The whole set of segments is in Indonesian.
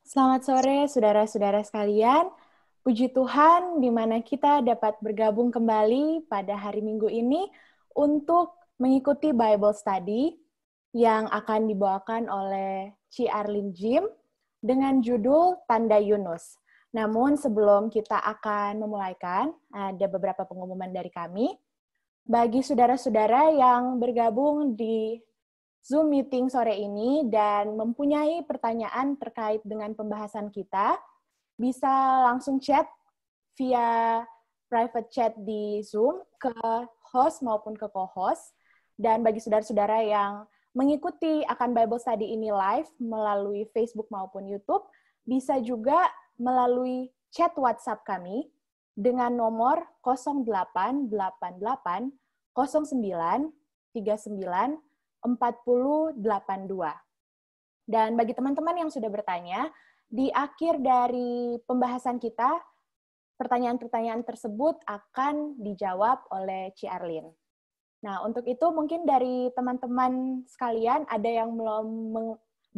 Selamat sore, saudara-saudara sekalian. Puji Tuhan, di mana kita dapat bergabung kembali pada hari Minggu ini untuk mengikuti Bible Study yang akan dibawakan oleh Ci Arlin Jim dengan judul Tanda Yunus. Namun sebelum kita akan memulaikan, ada beberapa pengumuman dari kami. Bagi saudara-saudara yang bergabung di Zoom meeting sore ini dan mempunyai pertanyaan terkait dengan pembahasan kita, bisa langsung chat via private chat di Zoom ke host maupun ke co-host. Dan bagi saudara-saudara yang mengikuti akan Bible Study ini live melalui Facebook maupun YouTube, bisa juga melalui chat WhatsApp kami dengan nomor 0888 09 39 4082. Dan bagi teman-teman yang sudah bertanya, di akhir dari pembahasan kita, pertanyaan-pertanyaan tersebut akan dijawab oleh Ci Arlin. Nah, untuk itu mungkin dari teman-teman sekalian ada yang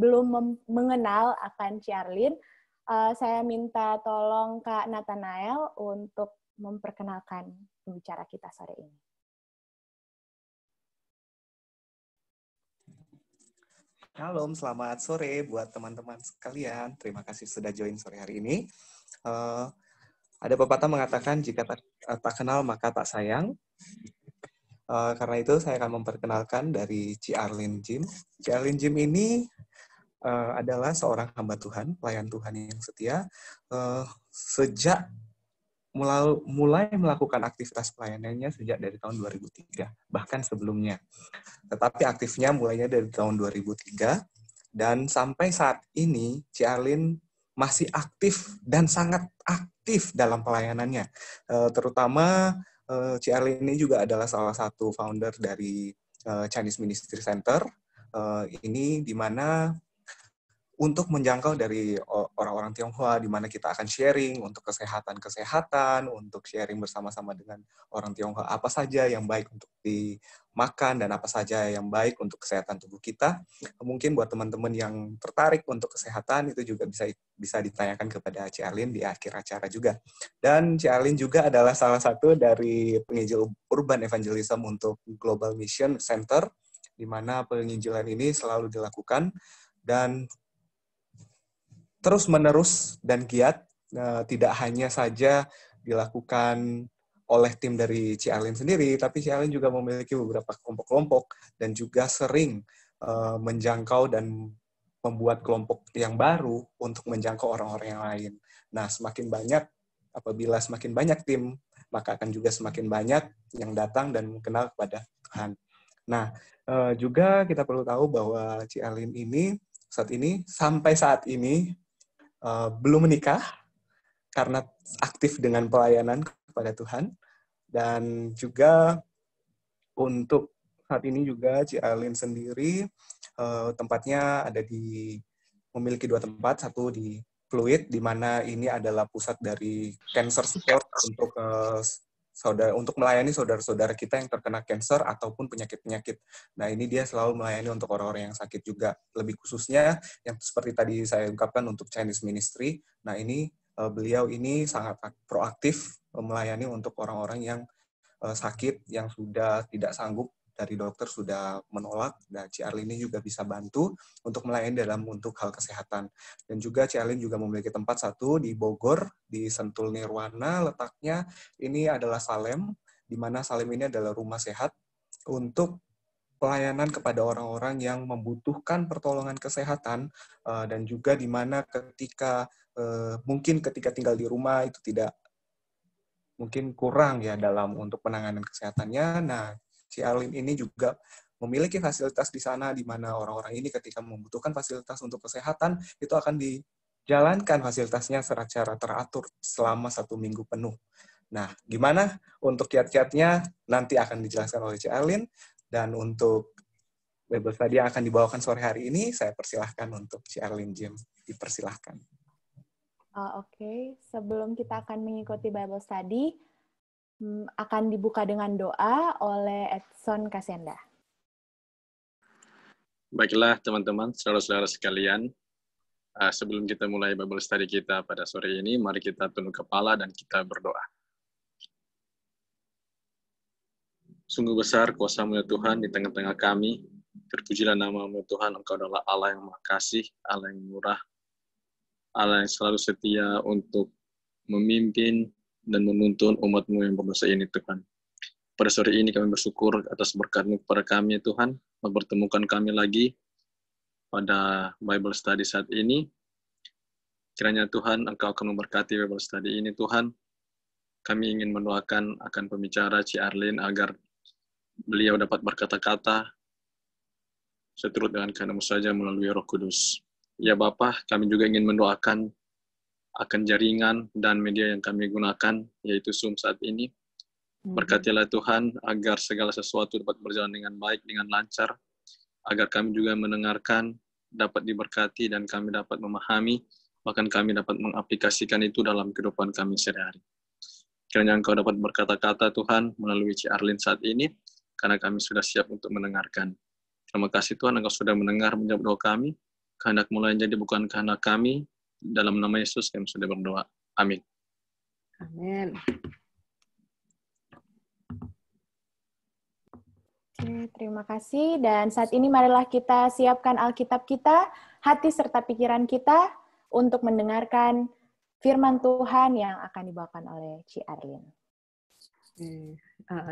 belum mengenal akan Ci Arlin. Saya minta tolong Kak Nathanael untuk memperkenalkan pembicara kita sore ini. Shalom, selamat sore buat teman-teman sekalian. Terima kasih sudah join sore hari ini. Ada pepatah mengatakan, jika tak kenal maka tak sayang. Karena itu saya akan memperkenalkan dari Ci Arlin Jim. Ci Arlin Jim ini adalah seorang hamba Tuhan, pelayan Tuhan yang setia. Sejak mulai melakukan aktivitas pelayanannya sejak dari tahun 2003, bahkan sebelumnya. Tetapi aktifnya mulainya dari tahun 2003, dan sampai saat ini Ci Arlin masih aktif dan sangat aktif dalam pelayanannya. Terutama Ci Arlin ini juga adalah salah satu founder dari Chinese Ministry Center. Ini di mana untuk menjangkau dari orang-orang Tionghoa, di mana kita akan sharing untuk kesehatan, untuk sharing bersama-sama dengan orang Tionghoa apa saja yang baik untuk dimakan dan apa saja yang baik untuk kesehatan tubuh kita. Mungkin buat teman-teman yang tertarik untuk kesehatan itu juga bisa ditanyakan kepada Ci Arlin di akhir acara juga. Dan Ci Arlin juga adalah salah satu dari penginjil urban evangelism untuk Global Mission Center, di mana penginjilan ini selalu dilakukan dan terus-menerus dan giat, tidak hanya saja dilakukan oleh tim dari Ci Arlin sendiri, tapi Ci Arlin juga memiliki beberapa kelompok-kelompok dan juga sering menjangkau dan membuat kelompok yang baru untuk menjangkau orang-orang yang lain. Nah, apabila semakin banyak tim, maka akan juga semakin banyak yang datang dan mengenal kepada Tuhan. Nah, juga kita perlu tahu bahwa Ci Arlin ini sampai saat ini belum menikah karena aktif dengan pelayanan kepada Tuhan. Dan juga untuk saat ini juga Ci Arlin sendiri tempatnya memiliki 2 tempat, satu di Fluid, di mana ini adalah pusat dari cancer support untuk melayani saudara-saudara kita yang terkena cancer ataupun penyakit-penyakit. Nah, ini dia selalu melayani untuk orang-orang yang sakit juga. Lebih khususnya, yang seperti tadi saya ungkapkan untuk Chinese Ministry, nah ini beliau ini sangat proaktif melayani untuk orang-orang yang sakit, yang sudah tidak sanggup, dari dokter sudah menolak, dan Ci Arlin ini juga bisa bantu untuk melayani dalam untuk hal kesehatan. Dan juga Ci Arlin juga memiliki tempat satu di Bogor, di Sentul Nirwana, letaknya ini adalah Salem, di mana Salem ini adalah rumah sehat untuk pelayanan kepada orang-orang yang membutuhkan pertolongan kesehatan, dan juga di mana mungkin ketika tinggal di rumah itu tidak mungkin kurang ya dalam untuk penanganan kesehatannya. Nah, Ci Arlin ini juga memiliki fasilitas di sana, di mana orang-orang ini ketika membutuhkan fasilitas untuk kesehatan, itu akan dijalankan fasilitasnya secara teratur selama 1 minggu penuh. Nah, gimana untuk kiat-kiatnya nanti akan dijelaskan oleh Ci Arlin, dan untuk Bible Study yang akan dibawakan sore hari ini, saya persilahkan untuk Ci Arlin Jim. Dipersilahkan. Oke. Sebelum kita akan mengikuti Bible Study, akan dibuka dengan doa oleh Edson Kasenda. Baiklah teman-teman, saudara-saudara sekalian, Sebelum kita mulai Bible study kita pada sore ini, mari kita tunduk kepala dan kita berdoa. Sungguh besar kuasa-Mu ya Tuhan di tengah-tengah kami. Terpujilah nama-Mu Tuhan, Engkau adalah Allah yang Maha Kasih, Allah yang murah, Allah yang selalu setia untuk memimpin dan menuntun umat-Mu yang berdosa ini Tuhan. Pada sore ini kami bersyukur atas berkat-Mu kepada kami ya Tuhan, mempertemukan kami lagi pada Bible study saat ini. Kiranya Tuhan, Engkau akan memberkati Bible study ini Tuhan. Kami ingin mendoakan akan pembicara Ci Arlin agar beliau dapat berkata-kata seturut dengan kehendak-Mu saja melalui Roh Kudus. Ya Bapa, kami juga ingin mendoakan akan jaringan dan media yang kami gunakan, yaitu Zoom saat ini. Berkatilah Tuhan agar segala sesuatu dapat berjalan dengan baik, dengan lancar, agar kami juga mendengarkan, dapat diberkati, dan kami dapat memahami, bahkan kami dapat mengaplikasikan itu dalam kehidupan kami sehari-hari. Kiranya Engkau dapat berkata-kata Tuhan melalui Ci Arlin saat ini, karena kami sudah siap untuk mendengarkan. Terima kasih Tuhan, Engkau sudah mendengar menjawab doa kami. Kehendak-Mu yang jadi bukan kehendak kami. Dalam nama Yesus kami sudah berdoa. Amin. Amin. Oke, terima kasih. Dan saat ini marilah kita siapkan Alkitab kita, hati serta pikiran kita untuk mendengarkan firman Tuhan yang akan dibawakan oleh Ci Arlin.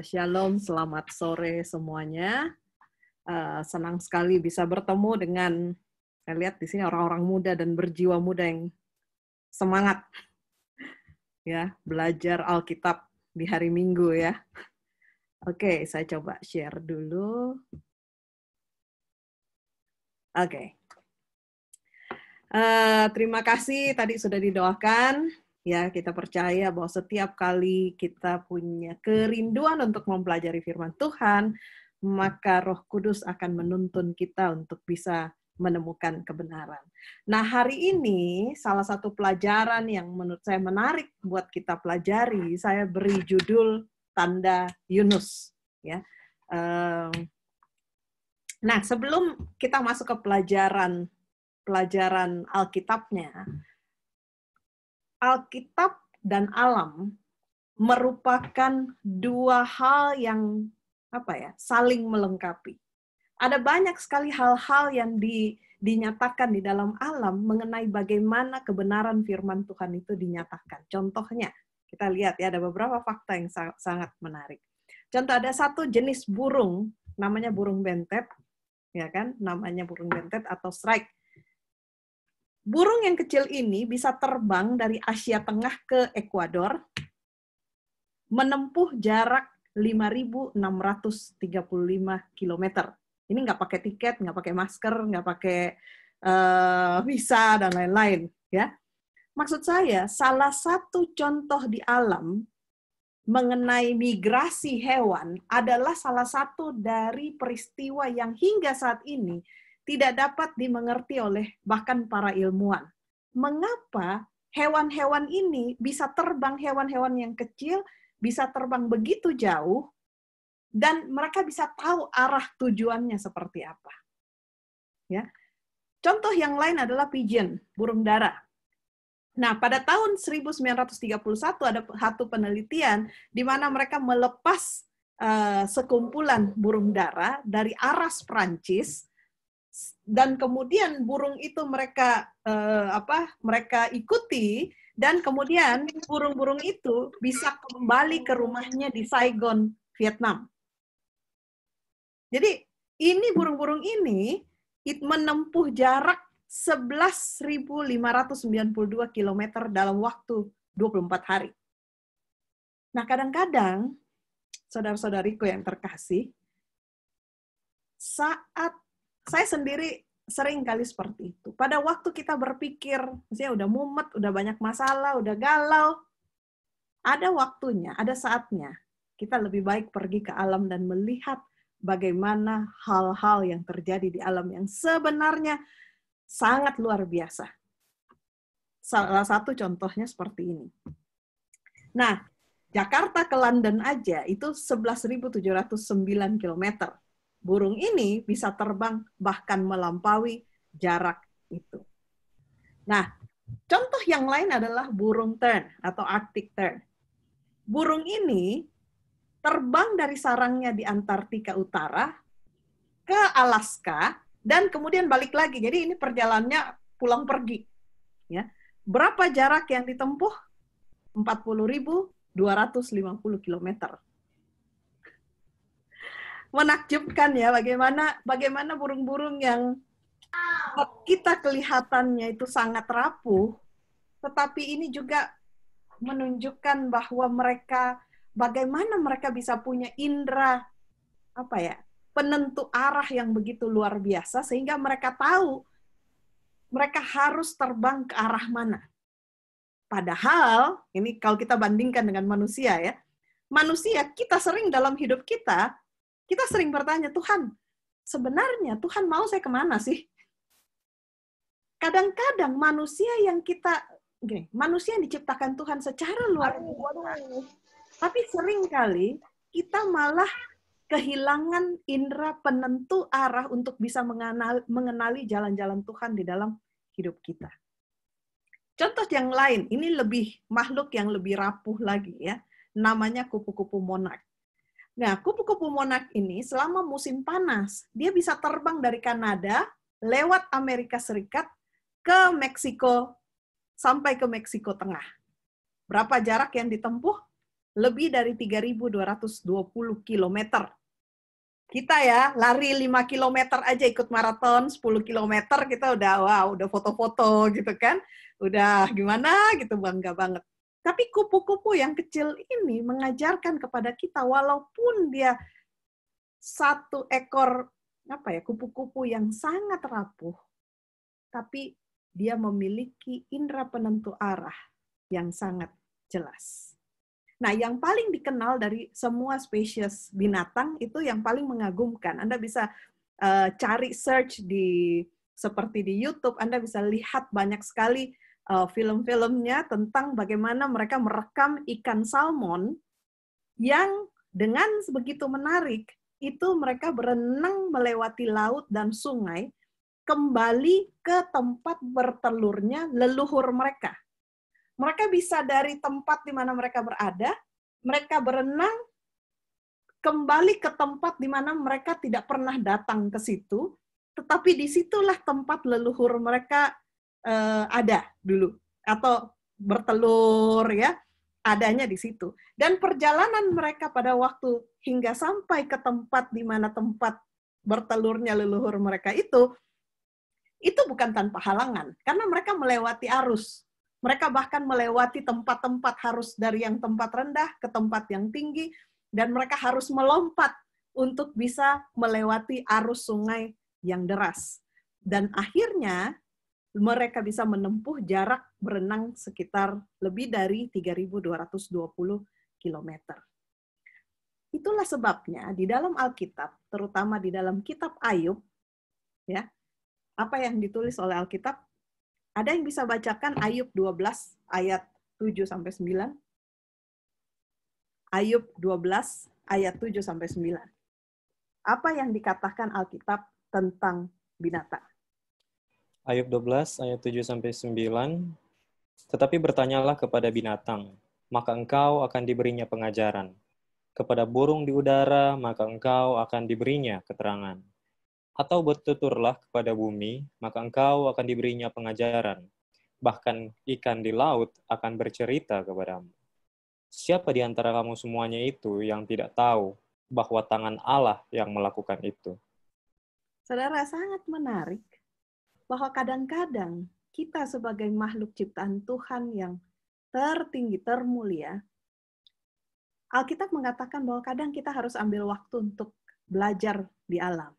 Shalom, selamat sore semuanya. Senang sekali bisa bertemu dengan, saya lihat di sini orang-orang muda dan berjiwa muda yang semangat ya belajar Alkitab di hari Minggu ya. Oke, saya coba share dulu. Oke. Terima kasih tadi sudah didoakan. Ya, kita percaya bahwa setiap kali kita punya kerinduan untuk mempelajari firman Tuhan, maka Roh Kudus akan menuntun kita untuk bisa menemukan kebenaran. Nah, hari ini salah satu pelajaran yang menurut saya menarik buat kita pelajari, saya beri judul Tanda Yunus. Ya. Nah, sebelum kita masuk ke pelajaran Alkitabnya, Alkitab dan alam merupakan dua hal yang saling melengkapi. Ada banyak sekali hal-hal yang dinyatakan di dalam alam mengenai bagaimana kebenaran firman Tuhan itu dinyatakan. Contohnya, kita lihat ya ada beberapa fakta yang sangat menarik. Contoh, ada satu jenis burung, namanya burung bentet, ya kan? Namanya burung bentet atau shrike. Burung yang kecil ini bisa terbang dari Asia Tengah ke Ekuador, menempuh jarak 5.635 km. Ini nggak pakai tiket, nggak pakai masker, nggak pakai visa, dan lain-lain. Ya. Maksud saya, salah satu contoh di alam mengenai migrasi hewan adalah salah satu dari peristiwa yang hingga saat ini tidak dapat dimengerti oleh bahkan para ilmuwan. Mengapa hewan-hewan ini bisa terbang, hewan-hewan yang kecil bisa terbang begitu jauh, dan mereka bisa tahu arah tujuannya seperti apa. Ya. Contoh yang lain adalah pigeon, burung dara. Nah, pada tahun 1931 ada satu penelitian di mana mereka melepas sekumpulan burung dara dari aras Prancis, dan kemudian burung itu mereka ikuti, dan kemudian burung-burung itu bisa kembali ke rumahnya di Saigon, Vietnam. Jadi ini burung-burung ini menempuh jarak 11.592 km dalam waktu 24 hari. Nah, kadang-kadang, saudara-saudariku yang terkasih, saat saya sendiri sering kali seperti itu. Pada waktu kita berpikir, misalnya udah mumet, udah banyak masalah, udah galau, ada waktunya, ada saatnya, kita lebih baik pergi ke alam dan melihat bagaimana hal-hal yang terjadi di alam yang sebenarnya sangat luar biasa. Salah satu contohnya seperti ini. Nah, Jakarta ke London aja itu 11.709 km. Burung ini bisa terbang bahkan melampaui jarak itu. Nah, contoh yang lain adalah burung tern atau Arctic tern. Burung ini terbang dari sarangnya di Antartika Utara ke Alaska dan kemudian balik lagi. Jadi ini perjalanannya pulang pergi. Ya. Berapa jarak yang ditempuh? 40.250 km. Menakjubkan ya, bagaimana burung-burung yang kita kelihatannya itu sangat rapuh, tetapi ini juga menunjukkan bahwa bagaimana mereka bisa punya indera penentu arah yang begitu luar biasa, sehingga mereka tahu mereka harus terbang ke arah mana. Padahal ini kalau kita bandingkan dengan manusia ya, manusia kita sering dalam hidup kita sering bertanya, Tuhan, sebenarnya Tuhan mau saya kemana sih? Kadang-kadang manusia yang diciptakan Tuhan secara luar biasa, tapi seringkali kita malah kehilangan indera penentu arah untuk bisa mengenali jalan-jalan Tuhan di dalam hidup kita. Contoh yang lain, ini makhluk yang lebih rapuh lagi ya, namanya kupu-kupu monark. Nah, kupu-kupu monark ini selama musim panas, dia bisa terbang dari Kanada lewat Amerika Serikat ke Meksiko, sampai ke Meksiko Tengah. Berapa jarak yang ditempuh? Lebih dari 3.220 km. Kita ya, lari 5 km aja ikut maraton, 10 km kita udah foto-foto gitu kan. Udah gimana gitu, bangga banget. Tapi kupu-kupu yang kecil ini mengajarkan kepada kita, walaupun dia satu ekor kupu-kupu yang sangat rapuh, tapi dia memiliki indera penentu arah yang sangat jelas. Nah, yang paling dikenal dari semua spesies binatang itu yang paling mengagumkan. Anda bisa cari search seperti di YouTube, Anda bisa lihat banyak sekali film-filmnya tentang bagaimana mereka merekam ikan salmon yang dengan begitu menarik, itu mereka berenang melewati laut dan sungai, kembali ke tempat bertelurnya leluhur mereka. Mereka bisa dari tempat di mana mereka berada, mereka berenang kembali ke tempat di mana mereka tidak pernah datang ke situ, tetapi disitulah tempat leluhur mereka ada dulu, atau bertelur ya, adanya di situ. Dan perjalanan mereka pada waktu hingga sampai ke tempat di mana tempat bertelurnya leluhur mereka itu bukan tanpa halangan, karena mereka melewati arus. Mereka bahkan melewati tempat-tempat, harus dari yang tempat rendah ke tempat yang tinggi, dan mereka harus melompat untuk bisa melewati arus sungai yang deras. Dan akhirnya mereka bisa menempuh jarak berenang sekitar lebih dari 3.220 km. Itulah sebabnya di dalam Alkitab, terutama di dalam kitab Ayub, ya, apa yang ditulis oleh Alkitab? Ada yang bisa bacakan Ayub 12 ayat 7-9? Ayub 12 ayat 7-9. Apa yang dikatakan Alkitab tentang binatang? Ayub 12 ayat 7-9. Tetapi bertanyalah kepada binatang, maka engkau akan diberinya pengajaran. Kepada burung di udara, maka engkau akan diberinya keterangan. Atau bertuturlah kepada bumi, maka engkau akan diberinya pengajaran. Bahkan ikan di laut akan bercerita kepadamu. Siapa di antara kamu semuanya itu yang tidak tahu bahwa tangan Allah yang melakukan itu? Saudara, sangat menarik bahwa kadang-kadang kita sebagai makhluk ciptaan Tuhan yang tertinggi, termulia, Alkitab mengatakan bahwa kadang kita harus ambil waktu untuk belajar di alam.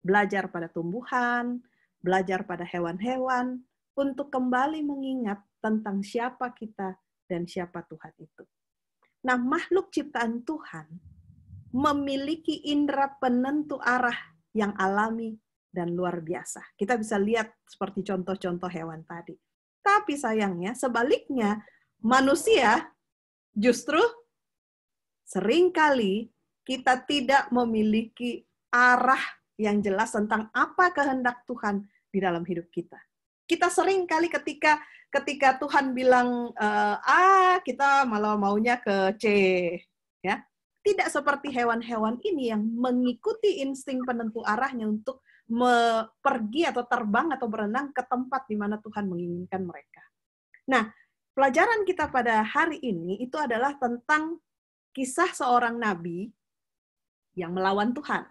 Belajar pada tumbuhan, belajar pada hewan-hewan, untuk kembali mengingat tentang siapa kita dan siapa Tuhan itu. Nah, makhluk ciptaan Tuhan memiliki indera penentu arah yang alami dan luar biasa. Kita bisa lihat seperti contoh-contoh hewan tadi. Tapi sayangnya, sebaliknya, manusia justru seringkali kita tidak memiliki arah yang jelas tentang apa kehendak Tuhan di dalam hidup kita. Kita sering kali ketika Tuhan bilang A, kita malah maunya ke C, ya. Tidak seperti hewan-hewan ini yang mengikuti insting penentu arahnya untuk pergi atau terbang atau berenang ke tempat di mana Tuhan menginginkan mereka. Nah, pelajaran kita pada hari ini itu adalah tentang kisah seorang nabi yang melawan Tuhan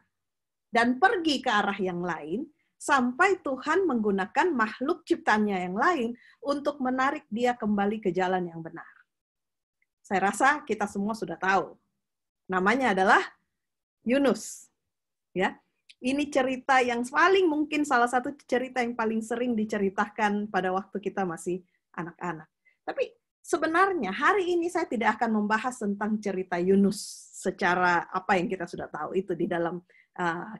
dan pergi ke arah yang lain, sampai Tuhan menggunakan makhluk ciptaannya yang lain untuk menarik dia kembali ke jalan yang benar. Saya rasa kita semua sudah tahu. Namanya adalah Yunus. Ya, ini cerita yang mungkin salah satu cerita yang paling sering diceritakan pada waktu kita masih anak-anak. Tapi sebenarnya hari ini saya tidak akan membahas tentang cerita Yunus secara apa yang kita sudah tahu itu di dalam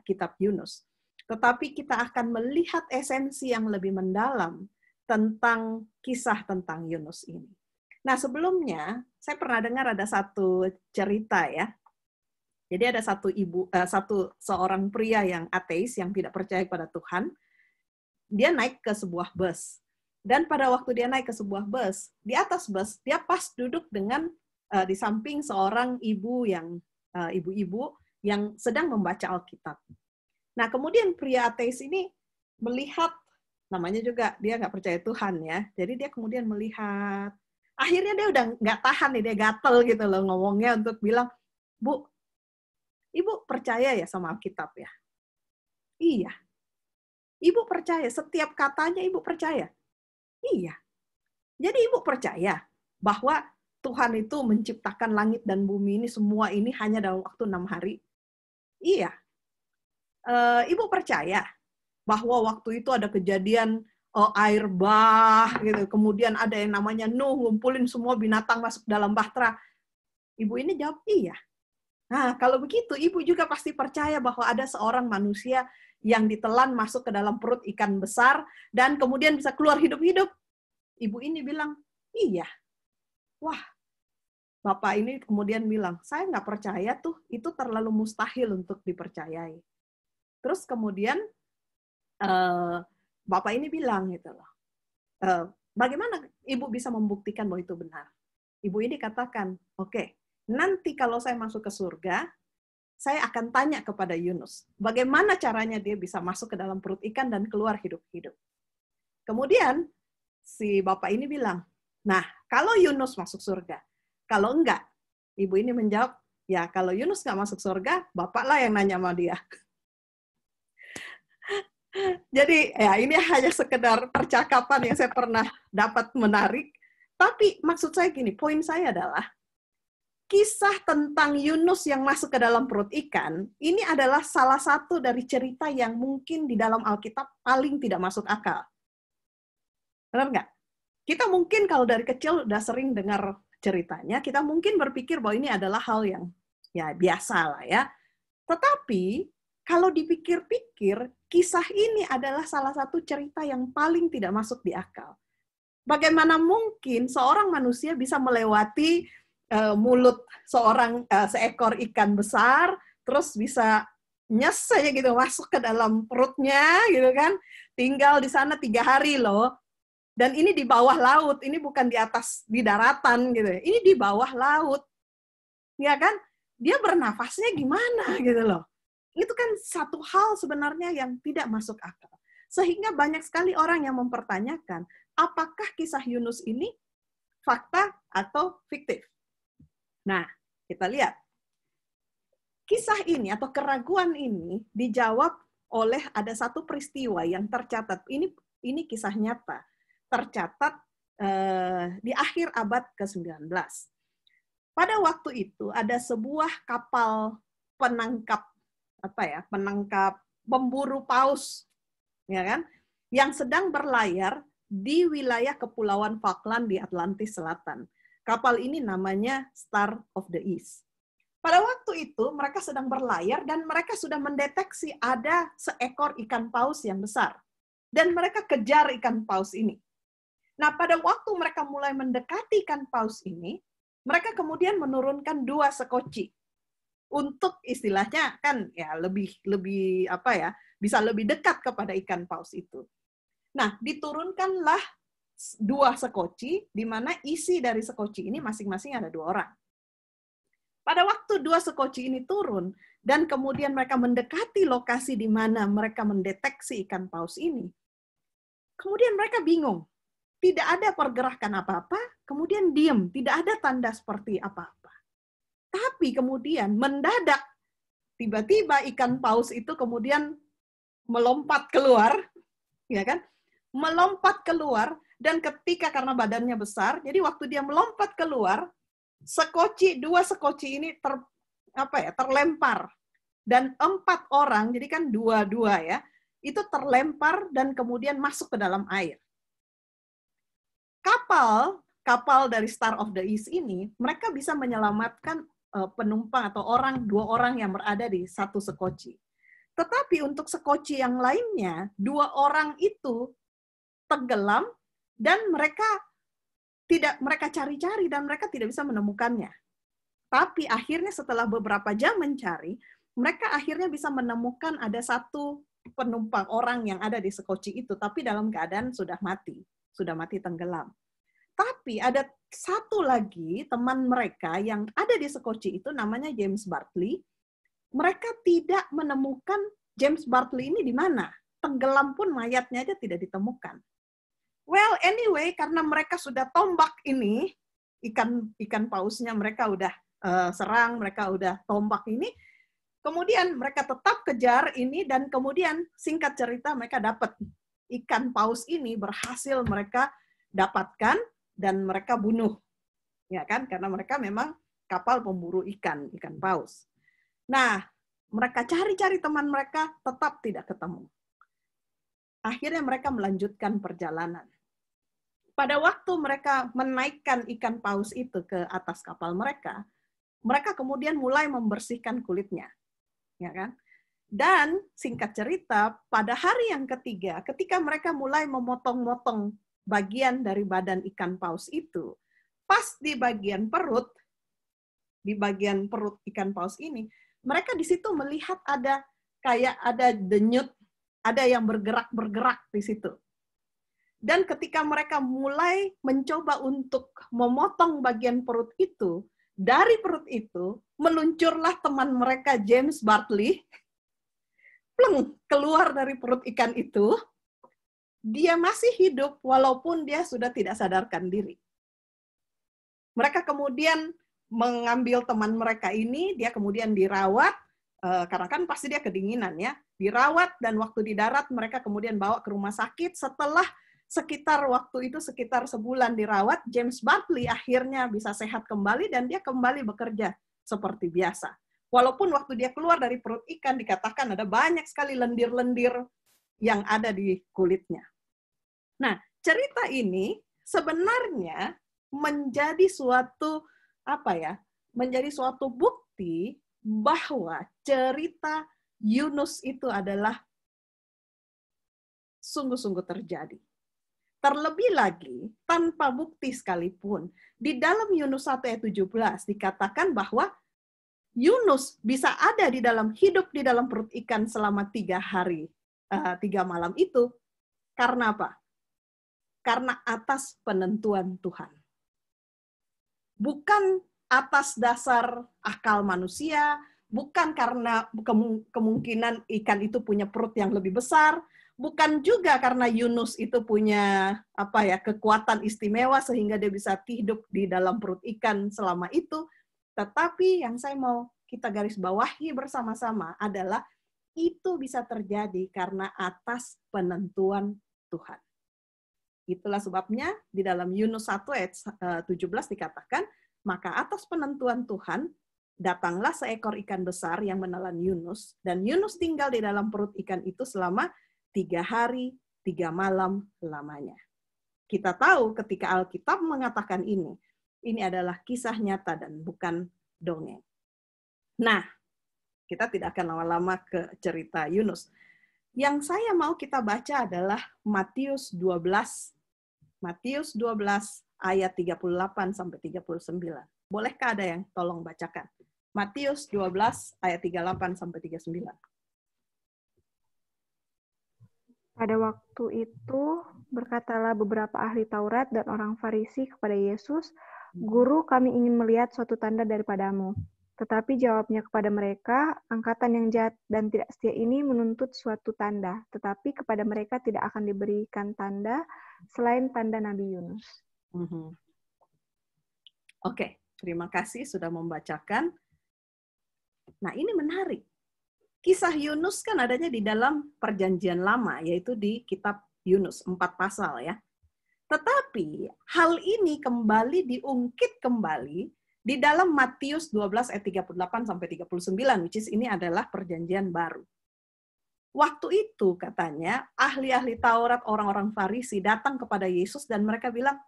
kitab Yunus. Tetapi kita akan melihat esensi yang lebih mendalam tentang kisah tentang Yunus ini. Nah, sebelumnya saya pernah dengar ada satu cerita ya. Jadi ada seorang pria yang ateis yang tidak percaya kepada Tuhan. Dia naik ke sebuah bus. Dan pada waktu dia naik ke sebuah bus, di atas bus dia pas duduk dengan di samping seorang ibu-ibu yang sedang membaca Alkitab. Nah, kemudian pria ateis ini melihat, namanya juga dia nggak percaya Tuhan ya, jadi dia kemudian melihat, akhirnya dia udah nggak tahan nih, dia gatel gitu loh ngomongnya untuk bilang, Bu, Ibu percaya ya sama Alkitab ya? Iya. Ibu percaya, setiap katanya Ibu percaya? Iya. Jadi Ibu percaya bahwa Tuhan itu menciptakan langit dan bumi ini, semua ini hanya dalam waktu 6 hari? Iya. Ibu percaya bahwa waktu itu ada kejadian air bah gitu, kemudian ada yang namanya Nuh ngumpulin semua binatang masuk dalam bahtera. Ibu ini jawab iya. Nah, kalau begitu ibu juga pasti percaya bahwa ada seorang manusia yang ditelan masuk ke dalam perut ikan besar dan kemudian bisa keluar hidup-hidup. Ibu ini bilang iya. Wah, bapak ini kemudian bilang, saya nggak percaya tuh, itu terlalu mustahil untuk dipercayai. Terus kemudian bapak ini bilang gitu loh, bagaimana ibu bisa membuktikan bahwa itu benar? Ibu ini katakan, oke, nanti kalau saya masuk ke surga, saya akan tanya kepada Yunus, bagaimana caranya dia bisa masuk ke dalam perut ikan dan keluar hidup-hidup. Kemudian si bapak ini bilang, nah kalau Yunus masuk surga, kalau enggak, ibu ini menjawab, ya kalau Yunus nggak masuk surga, bapaklah yang nanya sama dia. Jadi ya ini hanya sekedar percakapan yang saya pernah dapat menarik. Tapi maksud saya gini, poin saya adalah kisah tentang Yunus yang masuk ke dalam perut ikan, ini adalah salah satu dari cerita yang mungkin di dalam Alkitab paling tidak masuk akal. Benar nggak? Kita mungkin kalau dari kecil udah sering dengar ceritanya, kita mungkin berpikir bahwa ini adalah hal yang ya biasa lah ya. Tetapi kalau dipikir-pikir, kisah ini adalah salah satu cerita yang paling tidak masuk di akal. Bagaimana mungkin seorang manusia bisa melewati mulut seekor ikan besar, terus bisa nyes saja gitu masuk ke dalam perutnya, gitu kan? Tinggal di sana 3 hari loh. Dan ini di bawah laut, ini bukan di daratan gitu. Ini di bawah laut, ya kan? Dia bernafasnya gimana gitu loh? Itu kan satu hal sebenarnya yang tidak masuk akal. Sehingga banyak sekali orang yang mempertanyakan, apakah kisah Yunus ini fakta atau fiktif? Nah, kita lihat. Kisah ini atau keraguan ini dijawab oleh ada satu peristiwa yang tercatat. Ini kisah nyata. Tercatat di akhir abad ke-19. Pada waktu itu ada sebuah kapal penangkap pemburu paus, ya kan, yang sedang berlayar di wilayah Kepulauan Falkland di Atlantis Selatan. Kapal ini namanya Star of the East. Pada waktu itu mereka sedang berlayar dan mereka sudah mendeteksi ada seekor ikan paus yang besar. Dan mereka kejar ikan paus ini. Nah, pada waktu mereka mulai mendekati ikan paus ini, mereka kemudian menurunkan 2 sekoci. Untuk istilahnya kan ya lebih bisa lebih dekat kepada ikan paus itu. Nah, diturunkanlah 2 sekoci, di mana isi dari sekoci ini masing-masing ada 2 orang. Pada waktu 2 sekoci ini turun, dan kemudian mereka mendekati lokasi di mana mereka mendeteksi ikan paus ini, kemudian mereka bingung. Tidak ada pergerakan apa-apa, kemudian diam, tidak ada tanda seperti apa-apa. Tapi kemudian mendadak, tiba-tiba ikan paus itu kemudian melompat keluar, ya kan? Melompat keluar, dan ketika karena badannya besar, jadi waktu dia melompat keluar, 2 sekoci ini terlempar. Dan 4 orang, jadi kan 2-2 ya, itu terlempar dan kemudian masuk ke dalam air. Kapal dari Star of the East ini, mereka bisa menyelamatkan penumpang atau 2 orang yang berada di 1 sekoci. Tetapi untuk sekoci yang lainnya, 2 orang itu tenggelam dan mereka cari-cari dan mereka tidak bisa menemukannya. Tapi akhirnya setelah beberapa jam mencari, mereka akhirnya bisa menemukan ada 1 penumpang orang yang ada di sekoci itu, tapi dalam keadaan sudah mati tenggelam. Tapi ada 1 lagi teman mereka yang ada di sekoci itu, namanya James Bartley. Mereka tidak menemukan James Bartley ini di mana. Tenggelam pun mayatnya aja tidak ditemukan. Well, anyway, karena mereka sudah tombak ini, ikan pausnya mereka udah serang, mereka udah tombak ini, kemudian mereka tetap kejar ini, dan kemudian singkat cerita mereka dapat ikan paus ini, berhasil mereka dapatkan dan mereka bunuh, ya kan? Karena mereka memang kapal pemburu ikan paus. Nah, mereka cari-cari teman mereka, tetap tidak ketemu. Akhirnya mereka melanjutkan perjalanan. Pada waktu mereka menaikkan ikan paus itu ke atas kapal mereka kemudian mulai membersihkan kulitnya, ya kan? Dan singkat cerita, pada hari yang ketiga, ketika mereka mulai memotong-motong bagian dari badan ikan paus itu, pas di bagian perut ikan paus ini, mereka di situ melihat ada denyut, ada yang bergerak di situ. Dan ketika mereka mulai mencoba untuk memotong bagian perut itu, dari perut itu meluncurlah teman mereka James Bartley, keluar dari perut ikan itu. Dia masih hidup walaupun dia sudah tidak sadarkan diri. Mereka kemudian mengambil teman mereka ini, dia kemudian dirawat, karena kan pasti dia kedinginan ya, dirawat, dan waktu di darat mereka kemudian bawa ke rumah sakit. Setelah sekitar sebulan dirawat, James Bartley akhirnya bisa sehat kembali dan dia kembali bekerja seperti biasa. Walaupun waktu dia keluar dari perut ikan dikatakan ada banyak sekali lendir-lendir yang ada di kulitnya. Nah, cerita ini sebenarnya menjadi suatu bukti bahwa cerita Yunus itu adalah sungguh-sungguh terjadi. Terlebih lagi, tanpa bukti sekalipun, di dalam Yunus 1 ayat 17 dikatakan bahwa Yunus bisa ada hidup di dalam perut ikan selama 3 hari, 3 malam itu. Karena apa? Karena atas penentuan Tuhan. Bukan atas dasar akal manusia, bukan karena kemungkinan ikan itu punya perut yang lebih besar, bukan juga karena Yunus itu punya kekuatan istimewa sehingga dia bisa hidup di dalam perut ikan selama itu, tetapi yang saya mau kita garis bawahi bersama-sama adalah itu bisa terjadi karena atas penentuan Tuhan. Itulah sebabnya di dalam Yunus 1 ayat 17 dikatakan, maka atas penentuan Tuhan datanglah seekor ikan besar yang menelan Yunus, dan Yunus tinggal di dalam perut ikan itu selama 3 hari, 3 malam lamanya. Kita tahu ketika Alkitab mengatakan ini adalah kisah nyata dan bukan dongeng. Nah, kita tidak akan lama-lama ke cerita Yunus. Yang saya mau kita baca adalah Matius 12 ayat 38 sampai 39. Bolehkah ada yang tolong bacakan? Matius 12 ayat 38 sampai 39. Pada waktu itu, berkatalah beberapa ahli Taurat dan orang Farisi kepada Yesus, "Guru, kami ingin melihat suatu tanda daripadamu." Tetapi jawabnya kepada mereka, "Angkatan yang jahat dan tidak setia ini menuntut suatu tanda, tetapi kepada mereka tidak akan diberikan tanda selain tanda Nabi Yunus." Oke, terima kasih sudah membacakan. Nah, ini menarik. Kisah Yunus kan adanya di dalam Perjanjian Lama, yaitu di kitab Yunus, 4 pasal ya. Tetapi hal ini kembali diungkit kembali di dalam Matius 12 ayat 38 sampai 39, which is ini adalah Perjanjian Baru. Waktu itu katanya ahli-ahli Taurat, orang-orang Farisi datang kepada Yesus dan mereka bilang,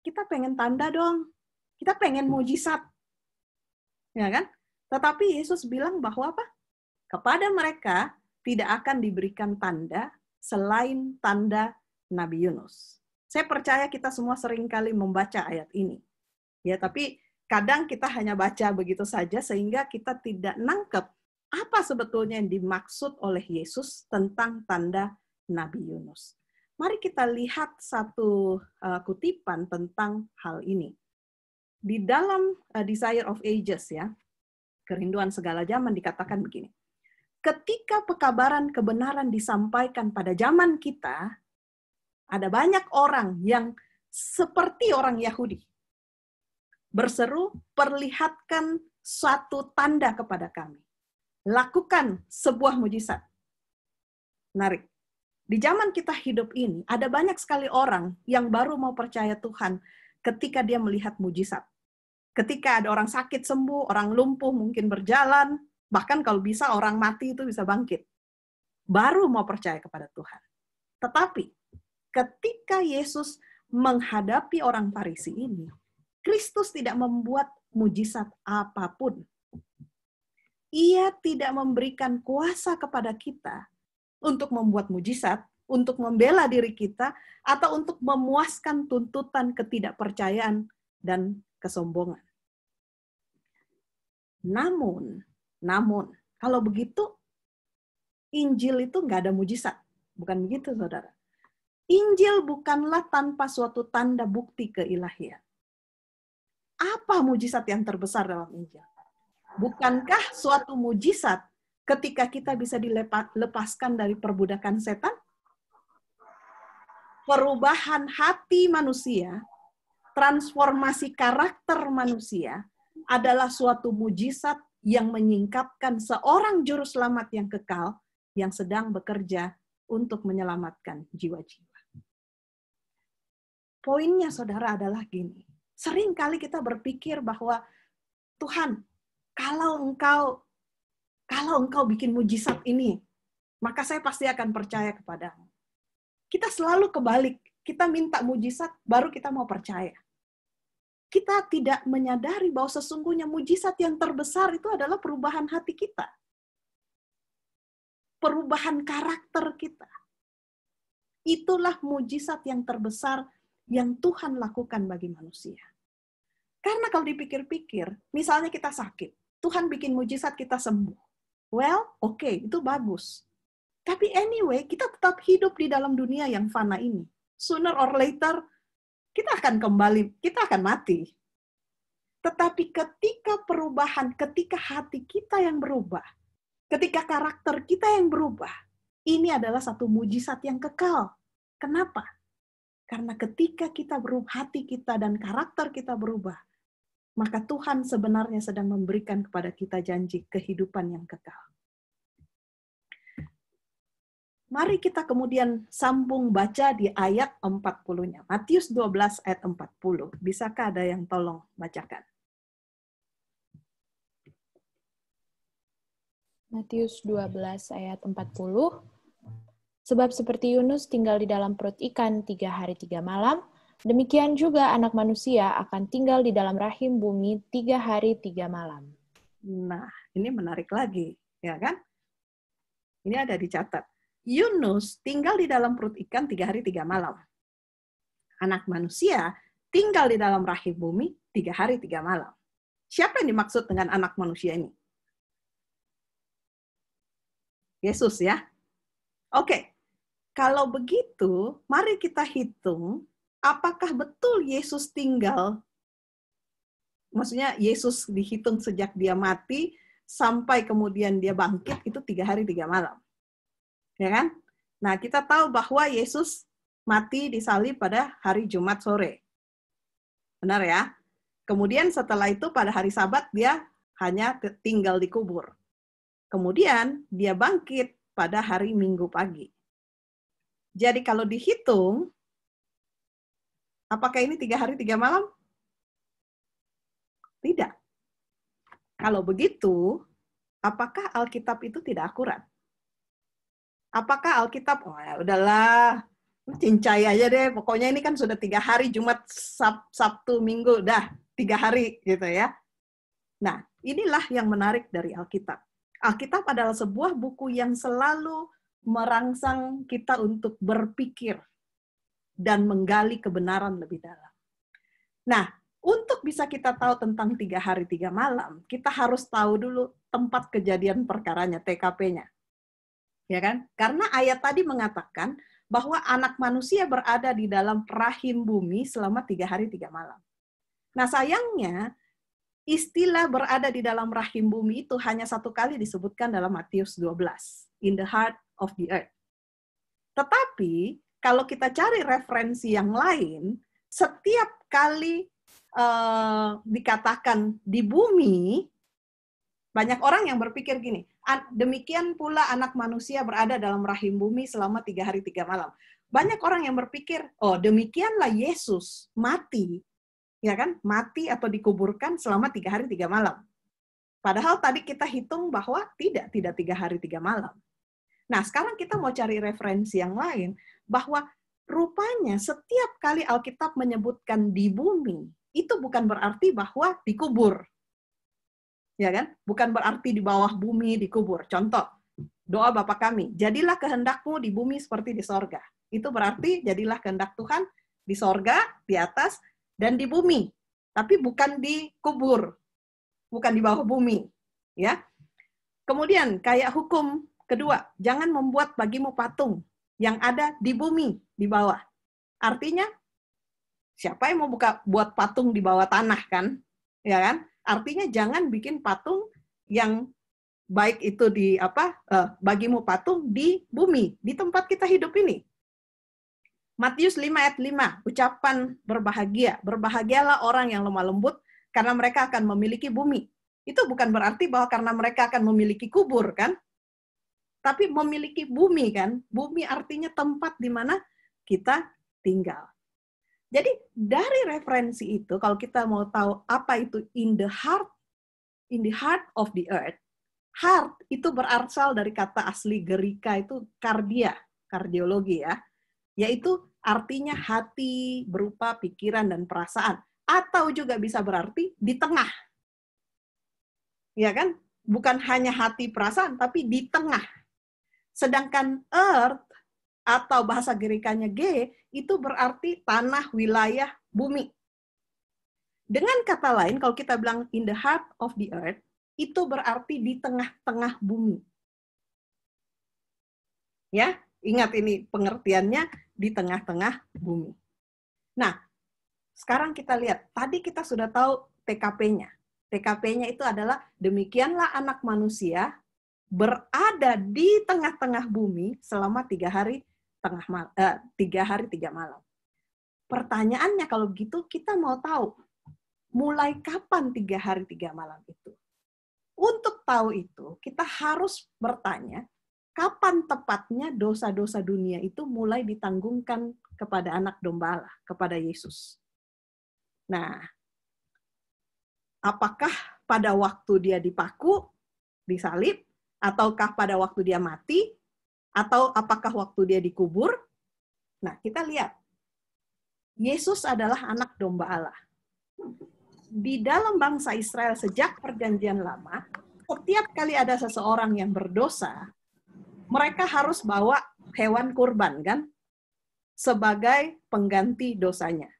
"Kita pengen tanda dong. Kita pengen mujizat." Ya kan? Tetapi Yesus bilang bahwa apa? Kepada mereka tidak akan diberikan tanda selain tanda Nabi Yunus. Saya percaya kita semua seringkali membaca ayat ini. Ya, tapi kadang kita hanya baca begitu saja sehingga kita tidak nangkep apa sebetulnya yang dimaksud oleh Yesus tentang tanda Nabi Yunus. Mari kita lihat satu kutipan tentang hal ini. Di dalam Desire of Ages ya, Kerinduan Segala Zaman dikatakan begini. Ketika pekabaran kebenaran disampaikan pada zaman kita, ada banyak orang yang seperti orang Yahudi berseru, "Perlihatkan suatu tanda kepada kami. Lakukan sebuah mujizat." Menarik. Di zaman kita hidup ini, ada banyak sekali orang yang baru mau percaya Tuhan ketika dia melihat mujizat. Ketika ada orang sakit sembuh, orang lumpuh mungkin berjalan, bahkan kalau bisa orang mati itu bisa bangkit. Baru mau percaya kepada Tuhan. Tetapi ketika Yesus menghadapi orang Farisi ini, Kristus tidak membuat mujizat apapun. Ia tidak memberikan kuasa kepada kita untuk membuat mujizat, untuk membela diri kita, atau untuk memuaskan tuntutan ketidakpercayaan dan kesombongan. Namun, kalau begitu, Injil itu nggak ada mujizat. Bukan begitu, saudara. Injil bukanlah tanpa suatu tanda bukti keilahian. Apa mujizat yang terbesar dalam Injil? Bukankah suatu mujizat ketika kita bisa dilepaskan dari perbudakan setan? Perubahan hati manusia, transformasi karakter manusia, adalah suatu mujizat yang menyingkapkan seorang juru selamat yang kekal yang sedang bekerja untuk menyelamatkan jiwa-jiwa. Poinnya, saudara, adalah gini. Sering kali kita berpikir bahwa Tuhan, kalau engkau bikin mujizat ini, maka saya pasti akan percaya kepadamu. Kita selalu kebalik. Kita minta mujizat, baru kita mau percaya. Kita tidak menyadari bahwa sesungguhnya mujizat yang terbesar itu adalah perubahan hati kita. Perubahan karakter kita. Itulah mujizat yang terbesar yang Tuhan lakukan bagi manusia. Karena kalau dipikir-pikir, misalnya kita sakit, Tuhan bikin mujizat kita sembuh. Well, oke, itu bagus. Tapi anyway, kita tetap hidup di dalam dunia yang fana ini. Sooner or later, kita akan kembali, kita akan mati. Tetapi ketika perubahan, ketika hati kita yang berubah, ketika karakter kita yang berubah, ini adalah satu mujizat yang kekal. Kenapa? Karena ketika kita berubah, hati kita dan karakter kita berubah, maka Tuhan sebenarnya sedang memberikan kepada kita janji kehidupan yang kekal. Mari kita kemudian sambung baca di ayat 40-nya. Matius 12 ayat 40. Bisakah ada yang tolong bacakan? Matius 12 ayat 40. Sebab seperti Yunus tinggal di dalam perut ikan 3 hari 3 malam, demikian juga anak manusia akan tinggal di dalam rahim bumi 3 hari 3 malam. Nah, ini menarik lagi, ya kan? Ini ada dicatat. Yunus tinggal di dalam perut ikan 3 hari 3 malam. Anak manusia tinggal di dalam rahim bumi 3 hari 3 malam. Siapa yang dimaksud dengan anak manusia ini? Yesus ya. Oke. Kalau begitu, mari kita hitung apakah betul Yesus tinggal. Maksudnya Yesus dihitung sejak dia mati sampai kemudian dia bangkit itu 3 hari 3 malam. Ya kan? Nah, kita tahu bahwa Yesus mati disalib pada hari Jumat sore. Benar ya? Kemudian setelah itu pada hari Sabat dia hanya tinggal dikubur. Kemudian dia bangkit pada hari Minggu pagi. Jadi kalau dihitung, apakah ini 3 hari 3 malam? Tidak. Kalau begitu, apakah Alkitab itu tidak akurat? Apakah Alkitab, oh ya udahlah, cincai aja deh, pokoknya ini kan sudah 3 hari, Jumat, Sabtu, Minggu, dah 3 hari gitu ya. Nah, inilah yang menarik dari Alkitab. Alkitab adalah sebuah buku yang selalu merangsang kita untuk berpikir dan menggali kebenaran lebih dalam. Nah, untuk bisa kita tahu tentang 3 hari 3 malam, kita harus tahu dulu tempat kejadian perkaranya, TKP-nya. Ya kan? Karena ayat tadi mengatakan bahwa anak manusia berada di dalam rahim bumi selama 3 hari 3 malam. Nah, sayangnya istilah berada di dalam rahim bumi itu hanya 1 kali disebutkan dalam Matius 12, in the heart of the earth. Tetapi kalau kita cari referensi yang lain, setiap kali dikatakan di bumi, banyak orang yang berpikir gini, demikian pula anak manusia berada dalam rahim bumi selama 3 hari 3 malam. Banyak orang yang berpikir, oh demikianlah Yesus mati, ya kan? Mati atau dikuburkan selama 3 hari 3 malam. Padahal tadi kita hitung bahwa tidak 3 hari 3 malam. Nah, sekarang kita mau cari referensi yang lain, bahwa rupanya setiap kali Alkitab menyebutkan di bumi, itu bukan berarti bahwa dikubur. Ya kan? Bukan berarti di bawah bumi dikubur. Contoh, doa Bapa kami, jadilah kehendakmu di bumi seperti di sorga. Itu berarti jadilah kehendak Tuhan di sorga, di atas, dan di bumi. Tapi bukan dikubur. Bukan di bawah bumi. Ya. Kemudian, kayak hukum kedua, jangan membuat bagimu patung yang ada di bumi, di bawah. Artinya, siapa yang mau buat patung di bawah tanah kan? Ya kan? Artinya jangan bikin patung yang baik itu di bagimu patung di bumi, di tempat kita hidup ini. Matius 5 ayat 5, ucapan berbahagia. Berbahagialah orang yang lemah lembut karena mereka akan memiliki bumi. Itu bukan berarti bahwa karena mereka akan memiliki kubur kan? Tapi memiliki bumi kan? Bumi artinya tempat di mana kita tinggal. Jadi dari referensi itu, kalau kita mau tahu apa itu in the heart of the earth, heart itu berasal dari kata asli Gerika itu kardiologi ya, yaitu artinya hati berupa pikiran dan perasaan, atau juga bisa berarti di tengah, ya kan? Bukan hanya hati perasaan, tapi di tengah. Sedangkan earth atau bahasa Gerikanya G, itu berarti tanah, wilayah, bumi. Dengan kata lain, kalau kita bilang in the heart of the earth, itu berarti di tengah-tengah bumi. Ya, ingat ini pengertiannya di tengah-tengah bumi. Nah, sekarang kita lihat, tadi kita sudah tahu TKP-nya. TKP-nya itu adalah demikianlah anak manusia berada di tengah-tengah bumi selama 3 hari 3 malam. Pertanyaannya kalau begitu, kita mau tahu, mulai kapan 3 hari 3 malam itu? Untuk tahu itu, kita harus bertanya, kapan tepatnya dosa-dosa dunia itu mulai ditanggungkan kepada anak domba Allah, kepada Yesus. Nah, apakah pada waktu dia dipaku, disalib, ataukah pada waktu dia mati, atau apakah waktu dia dikubur? Nah, kita lihat. Yesus adalah anak domba Allah. Di dalam bangsa Israel sejak Perjanjian Lama, setiap kali ada seseorang yang berdosa, mereka harus bawa hewan kurban, kan? Sebagai pengganti dosanya.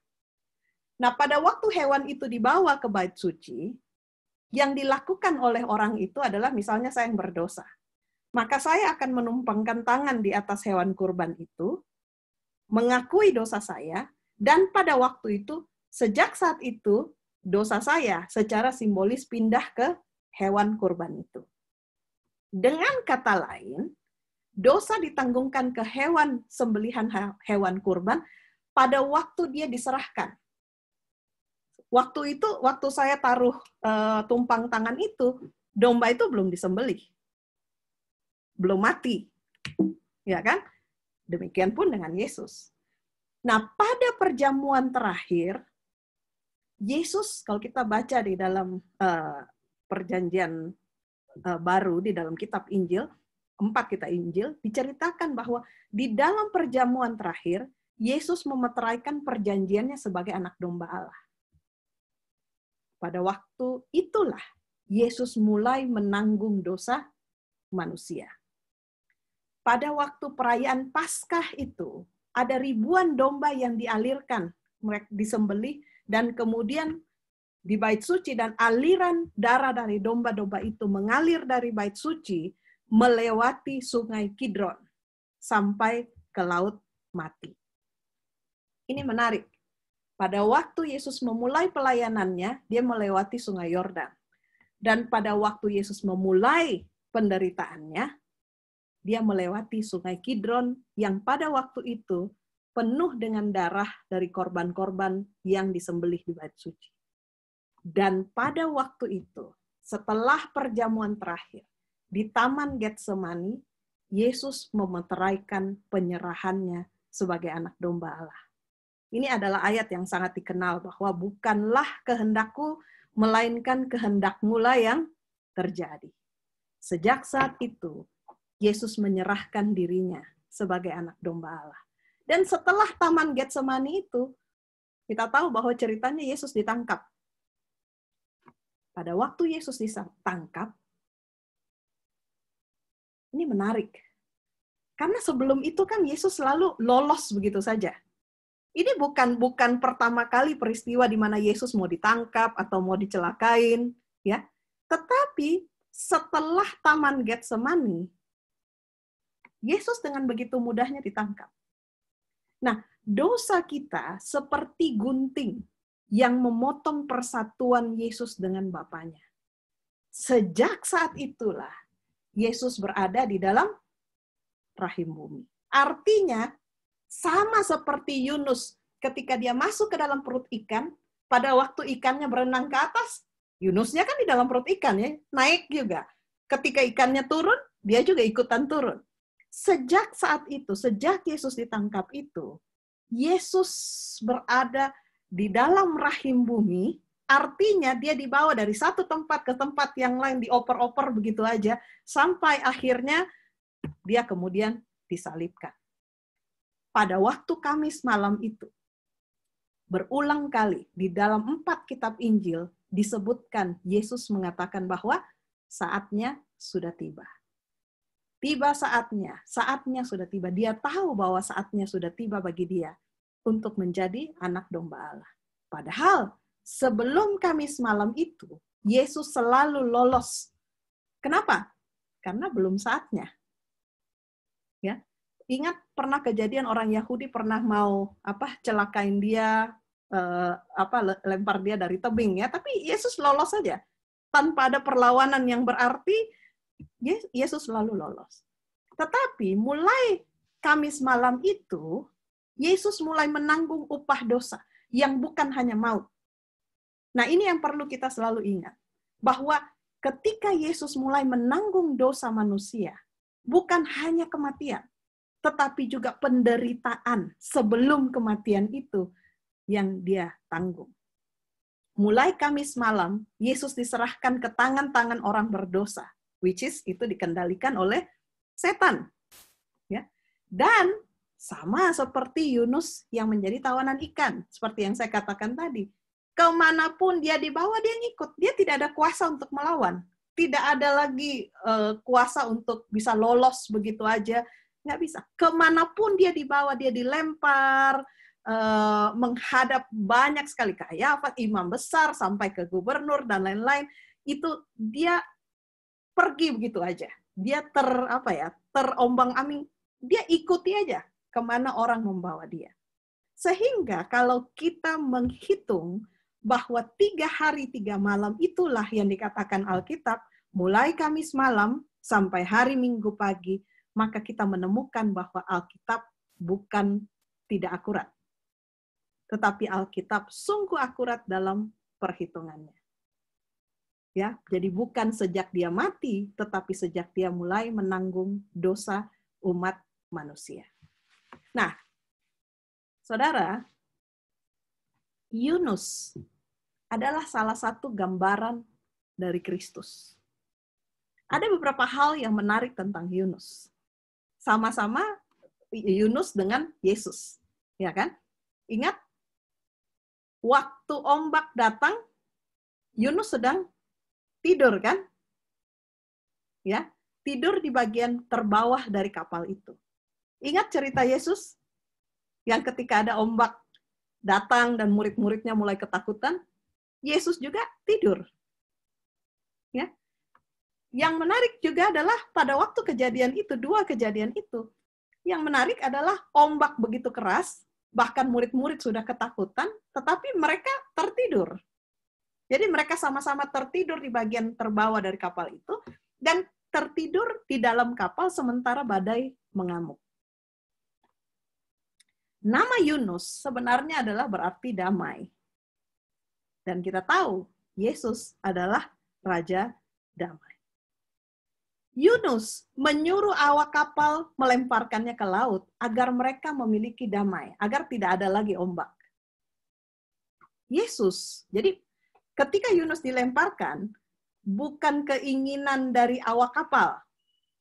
Nah, pada waktu hewan itu dibawa ke bait suci, yang dilakukan oleh orang itu adalah misalnya saya yang berdosa. maka saya akan menumpangkan tangan di atas hewan kurban itu, mengakui dosa saya, dan pada waktu itu, sejak saat itu, dosa saya secara simbolis pindah ke hewan kurban itu. Dengan kata lain, dosa ditanggungkan ke hewan sembelihan hewan kurban pada waktu dia diserahkan. Waktu itu, waktu saya taruh tumpang tangan itu, domba itu belum disembelih. Belum mati. Ya kan? Demikian pun dengan Yesus. Nah, pada perjamuan terakhir, Yesus, kalau kita baca di dalam perjanjian baru, di dalam kitab Injil, 4 kitab Injil, diceritakan bahwa di dalam perjamuan terakhir, Yesus memeteraikan perjanjiannya sebagai anak domba Allah. Pada waktu itulah, Yesus mulai menanggung dosa manusia. Pada waktu perayaan Paskah itu, ada ribuan domba yang dialirkan, mereka disembelih, dan kemudian di bait suci, dan aliran darah dari domba-domba itu mengalir dari bait suci, melewati sungai Kidron, sampai ke Laut Mati. Ini menarik. Pada waktu Yesus memulai pelayanannya, dia melewati sungai Yordan. Dan pada waktu Yesus memulai penderitaannya, dia melewati sungai Kidron yang pada waktu itu penuh dengan darah dari korban-korban yang disembelih di bait suci. Dan pada waktu itu, setelah perjamuan terakhir, di Taman Getsemani, Yesus memeteraikan penyerahannya sebagai anak domba Allah. Ini adalah ayat yang sangat dikenal bahwa bukanlah kehendakku, melainkan kehendak-Mu yang terjadi. Sejak saat itu, Yesus menyerahkan dirinya sebagai anak domba Allah. Dan setelah Taman Getsemani itu, kita tahu bahwa ceritanya Yesus ditangkap. Pada waktu Yesus ditangkap, ini menarik. Karena sebelum itu kan Yesus selalu lolos begitu saja. Ini bukan pertama kali peristiwa di mana Yesus mau ditangkap atau mau dicelakain, ya. Tetapi setelah Taman Getsemani, Yesus dengan begitu mudahnya ditangkap. Nah, dosa kita seperti gunting yang memotong persatuan Yesus dengan Bapanya. Sejak saat itulah Yesus berada di dalam rahim bumi. Artinya, sama seperti Yunus ketika dia masuk ke dalam perut ikan, pada waktu ikannya berenang ke atas, Yunusnya kan di dalam perut ikan ya, naik juga. Ketika ikannya turun, dia juga ikutan turun. Sejak saat itu, sejak Yesus ditangkap itu, Yesus berada di dalam rahim bumi, artinya dia dibawa dari satu tempat ke tempat yang lain, dioper-oper begitu aja, sampai akhirnya dia kemudian disalibkan. Pada waktu Kamis malam itu, berulang kali di dalam 4 kitab Injil disebutkan Yesus mengatakan bahwa saatnya sudah tiba. Tiba saatnya sudah tiba. Dia tahu bahwa saatnya sudah tiba bagi dia untuk menjadi anak domba Allah. Padahal sebelum Kamis malam itu, Yesus selalu lolos. Kenapa? Karena belum saatnya. Ya. Ingat pernah kejadian orang Yahudi pernah mau celakain dia, lempar dia dari tebing ya, tapi Yesus lolos saja. Tanpa ada perlawanan yang berarti, Yesus selalu lolos. Tetapi mulai Kamis malam itu, Yesus mulai menanggung upah dosa yang bukan hanya maut. Nah, ini yang perlu kita selalu ingat. Bahwa ketika Yesus mulai menanggung dosa manusia, bukan hanya kematian, tetapi juga penderitaan sebelum kematian itu yang dia tanggung. Mulai Kamis malam, Yesus diserahkan ke tangan-tangan orang berdosa, which is itu dikendalikan oleh setan. Ya. Dan sama seperti Yunus yang menjadi tawanan ikan, seperti yang saya katakan tadi. Kemanapun dia dibawa, dia ngikut. Dia tidak ada kuasa untuk melawan. Tidak ada lagi kuasa untuk bisa lolos begitu aja. Nggak bisa. Kemanapun dia dibawa, dia dilempar, menghadap banyak sekali Kayafat, imam besar, sampai ke gubernur, dan lain-lain. Itu dia pergi begitu aja. Dia terombang-ambing, dia ikuti aja kemana orang membawa dia. Sehingga kalau kita menghitung bahwa 3 hari 3 malam itulah yang dikatakan Alkitab, mulai Kamis malam sampai hari Minggu pagi, maka kita menemukan bahwa Alkitab bukan tidak akurat. Tetapi Alkitab sungguh akurat dalam perhitungannya. Ya, jadi bukan sejak dia mati, tetapi sejak dia mulai menanggung dosa umat manusia. Nah, saudara, Yunus adalah salah satu gambaran dari Kristus. Ada beberapa hal yang menarik tentang Yunus. Sama-sama Yunus dengan Yesus, ya kan? Ingat, waktu ombak datang, Yunus sedang tidur kan? Ya, tidur di bagian terbawah dari kapal itu. Ingat cerita Yesus yang ketika ada ombak datang dan murid-muridnya mulai ketakutan, Yesus juga tidur. Ya. Yang menarik juga adalah pada waktu kejadian itu, 2 kejadian itu, yang menarik adalah ombak begitu keras, bahkan murid-murid sudah ketakutan, tetapi mereka tertidur. Jadi mereka sama-sama tertidur di bagian terbawah dari kapal itu, dan tertidur di dalam kapal sementara badai mengamuk. Nama Yunus sebenarnya adalah berarti damai. Dan kita tahu, Yesus adalah Raja Damai. Yunus menyuruh awak kapal melemparkannya ke laut agar mereka memiliki damai, agar tidak ada lagi ombak. Yesus, jadi ketika Yunus dilemparkan, bukan keinginan dari awak kapal,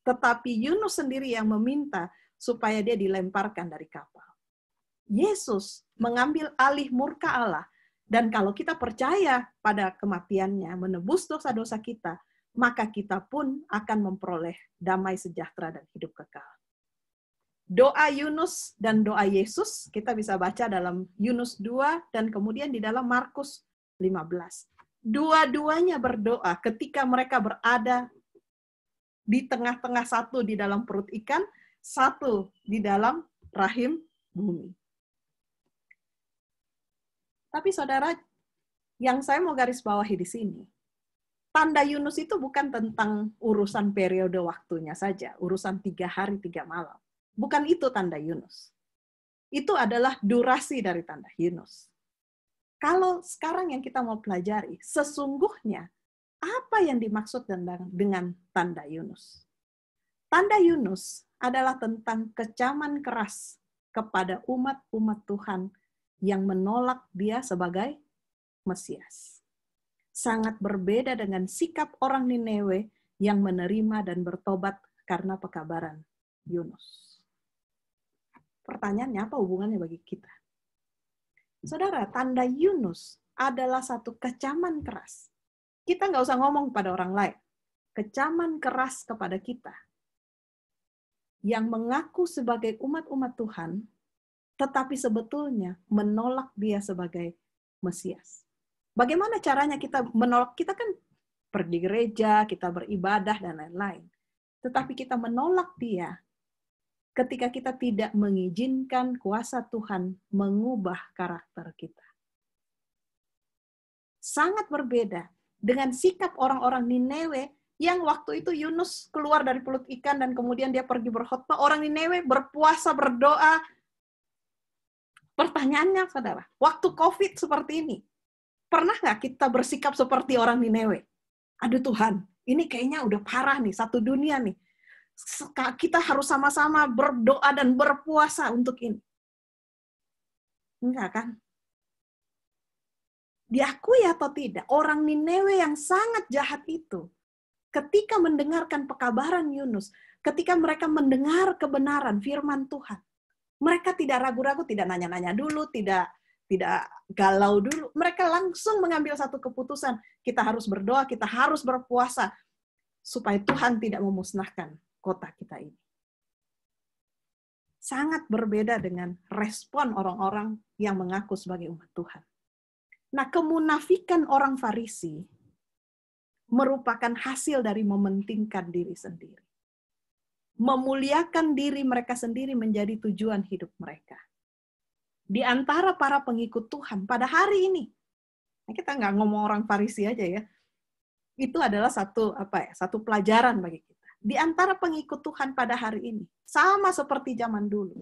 tetapi Yunus sendiri yang meminta supaya dia dilemparkan dari kapal. Yesus mengambil alih murka Allah, dan kalau kita percaya pada kematiannya, menebus dosa-dosa kita, maka kita pun akan memperoleh damai sejahtera dan hidup kekal. Doa Yunus dan doa Yesus, kita bisa baca dalam Yunus 2 dan kemudian di dalam Markus 15. Dua-duanya berdoa ketika mereka berada di tengah-tengah, satu di dalam perut ikan, satu di dalam rahim bumi. Tapi saudara, yang saya mau garis bawahi di sini, tanda Yunus itu bukan tentang urusan periode waktunya saja, urusan 3 hari 3 malam. Bukan itu tanda Yunus. Itu adalah durasi dari tanda Yunus. Kalau sekarang yang kita mau pelajari, sesungguhnya apa yang dimaksud dengan tanda Yunus? Tanda Yunus adalah tentang kecaman keras kepada umat-umat Tuhan yang menolak dia sebagai Mesias. Sangat berbeda dengan sikap orang Niniwe yang menerima dan bertobat karena pekabaran Yunus. Pertanyaannya, apa hubungannya bagi kita? Saudara, tanda Yunus adalah satu kecaman keras. Kita nggak usah ngomong pada orang lain. Kecaman keras kepada kita. Yang mengaku sebagai umat-umat Tuhan, tetapi sebetulnya menolak dia sebagai Mesias. Bagaimana caranya kita menolak? Kita kan pergi gereja, kita beribadah, dan lain-lain. Tetapi kita menolak dia ketika kita tidak mengizinkan kuasa Tuhan mengubah karakter kita. Sangat berbeda dengan sikap orang-orang Niniwe yang waktu itu Yunus keluar dari perut ikan dan kemudian dia pergi berkhotbah. Orang Niniwe berpuasa, berdoa. Pertanyaannya, saudara, waktu COVID seperti ini, pernah nggak kita bersikap seperti orang Niniwe? Aduh Tuhan, ini kayaknya udah parah nih, satu dunia nih. Kita harus sama-sama berdoa dan berpuasa untuk ini. Enggak kan? Diakui atau tidak, orang Niniwe yang sangat jahat itu, ketika mendengarkan pekabaran Yunus, ketika mereka mendengar kebenaran firman Tuhan, mereka tidak ragu-ragu, tidak nanya-nanya dulu, tidak galau dulu. Mereka langsung mengambil satu keputusan. Kita harus berdoa, kita harus berpuasa, supaya Tuhan tidak memusnahkan kota kita ini. Sangat berbeda dengan respon orang-orang yang mengaku sebagai umat Tuhan. Nah, kemunafikan orang Farisi merupakan hasil dari mementingkan diri sendiri. Memuliakan diri mereka sendiri menjadi tujuan hidup mereka. Di antara para pengikut Tuhan pada hari ini, kita nggak ngomong orang Farisi aja ya, itu adalah satu pelajaran bagi kita. Di antara pengikut Tuhan pada hari ini, sama seperti zaman dulu,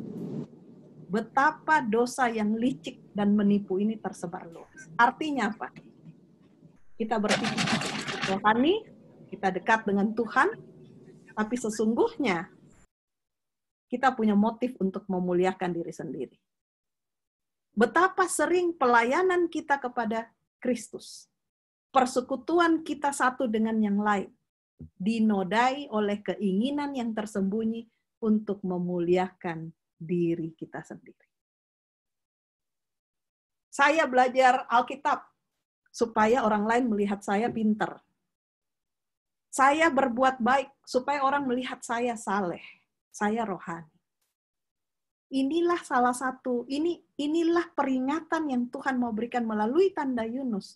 betapa dosa yang licik dan menipu ini tersebar luas. Artinya apa? Kita berpikir rohani, kita dekat dengan Tuhan, tapi sesungguhnya kita punya motif untuk memuliakan diri sendiri. Betapa sering pelayanan kita kepada Kristus, persekutuan kita satu dengan yang lain, dinodai oleh keinginan yang tersembunyi untuk memuliakan diri kita sendiri. Saya belajar Alkitab supaya orang lain melihat saya pintar. Saya berbuat baik supaya orang melihat saya saleh, saya rohani. Inilah salah satu, inilah peringatan yang Tuhan mau berikan melalui tanda Yunus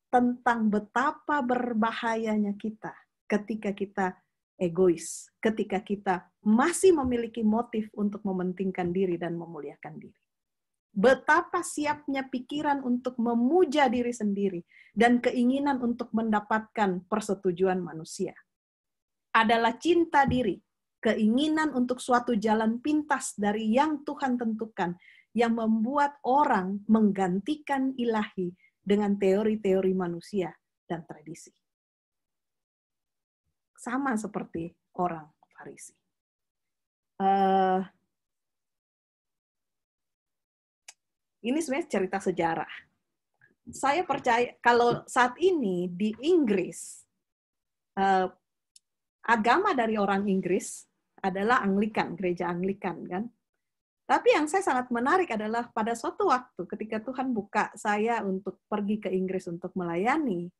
tentang betapa berbahayanya kita ketika kita egois, ketika kita masih memiliki motif untuk mementingkan diri dan memuliakan diri. Betapa siapnya pikiran untuk memuja diri sendiri dan keinginan untuk mendapatkan persetujuan manusia. Adalah cinta diri, keinginan untuk suatu jalan pintas dari yang Tuhan tentukan, yang membuat orang menggantikan ilahi dengan teori-teori manusia dan tradisi. Sama seperti orang Farisi. Ini sebenarnya cerita sejarah. Saya percaya kalau saat ini di Inggris, agama dari orang Inggris adalah Anglikan, gereja Anglikan, kan? Tapi yang saya sangat menarik adalah pada suatu waktu ketika Tuhan buka saya untuk pergi ke Inggris untuk melayani,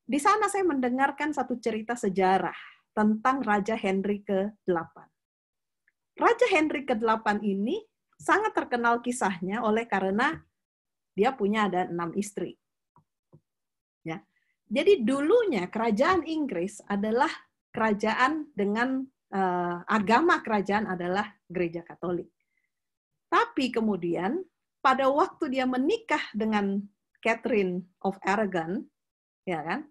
di sana saya mendengarkan satu cerita sejarah tentang Raja Henry ke-8. Raja Henry ke-8 ini sangat terkenal kisahnya karena dia punya ada 6 istri. Ya. Jadi dulunya kerajaan Inggris adalah kerajaan dengan agama kerajaan adalah gereja Katolik. Tapi kemudian pada waktu dia menikah dengan Catherine of Aragon, ya kan,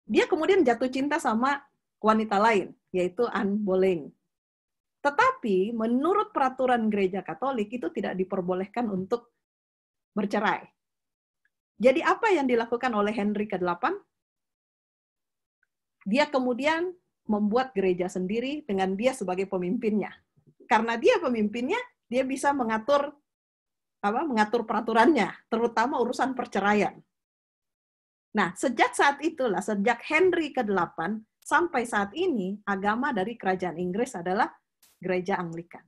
dia kemudian jatuh cinta sama wanita lain, yaitu Anne Boleyn. Tetapi menurut peraturan gereja Katolik itu tidak diperbolehkan untuk bercerai. Jadi apa yang dilakukan oleh Henry ke-8? Dia kemudian membuat gereja sendiri dengan dia sebagai pemimpinnya. Karena dia pemimpinnya, dia bisa mengatur peraturannya, terutama urusan perceraian. Nah, sejak saat itulah, sejak Henry ke-8 sampai saat ini, agama dari kerajaan Inggris adalah gereja Anglikan.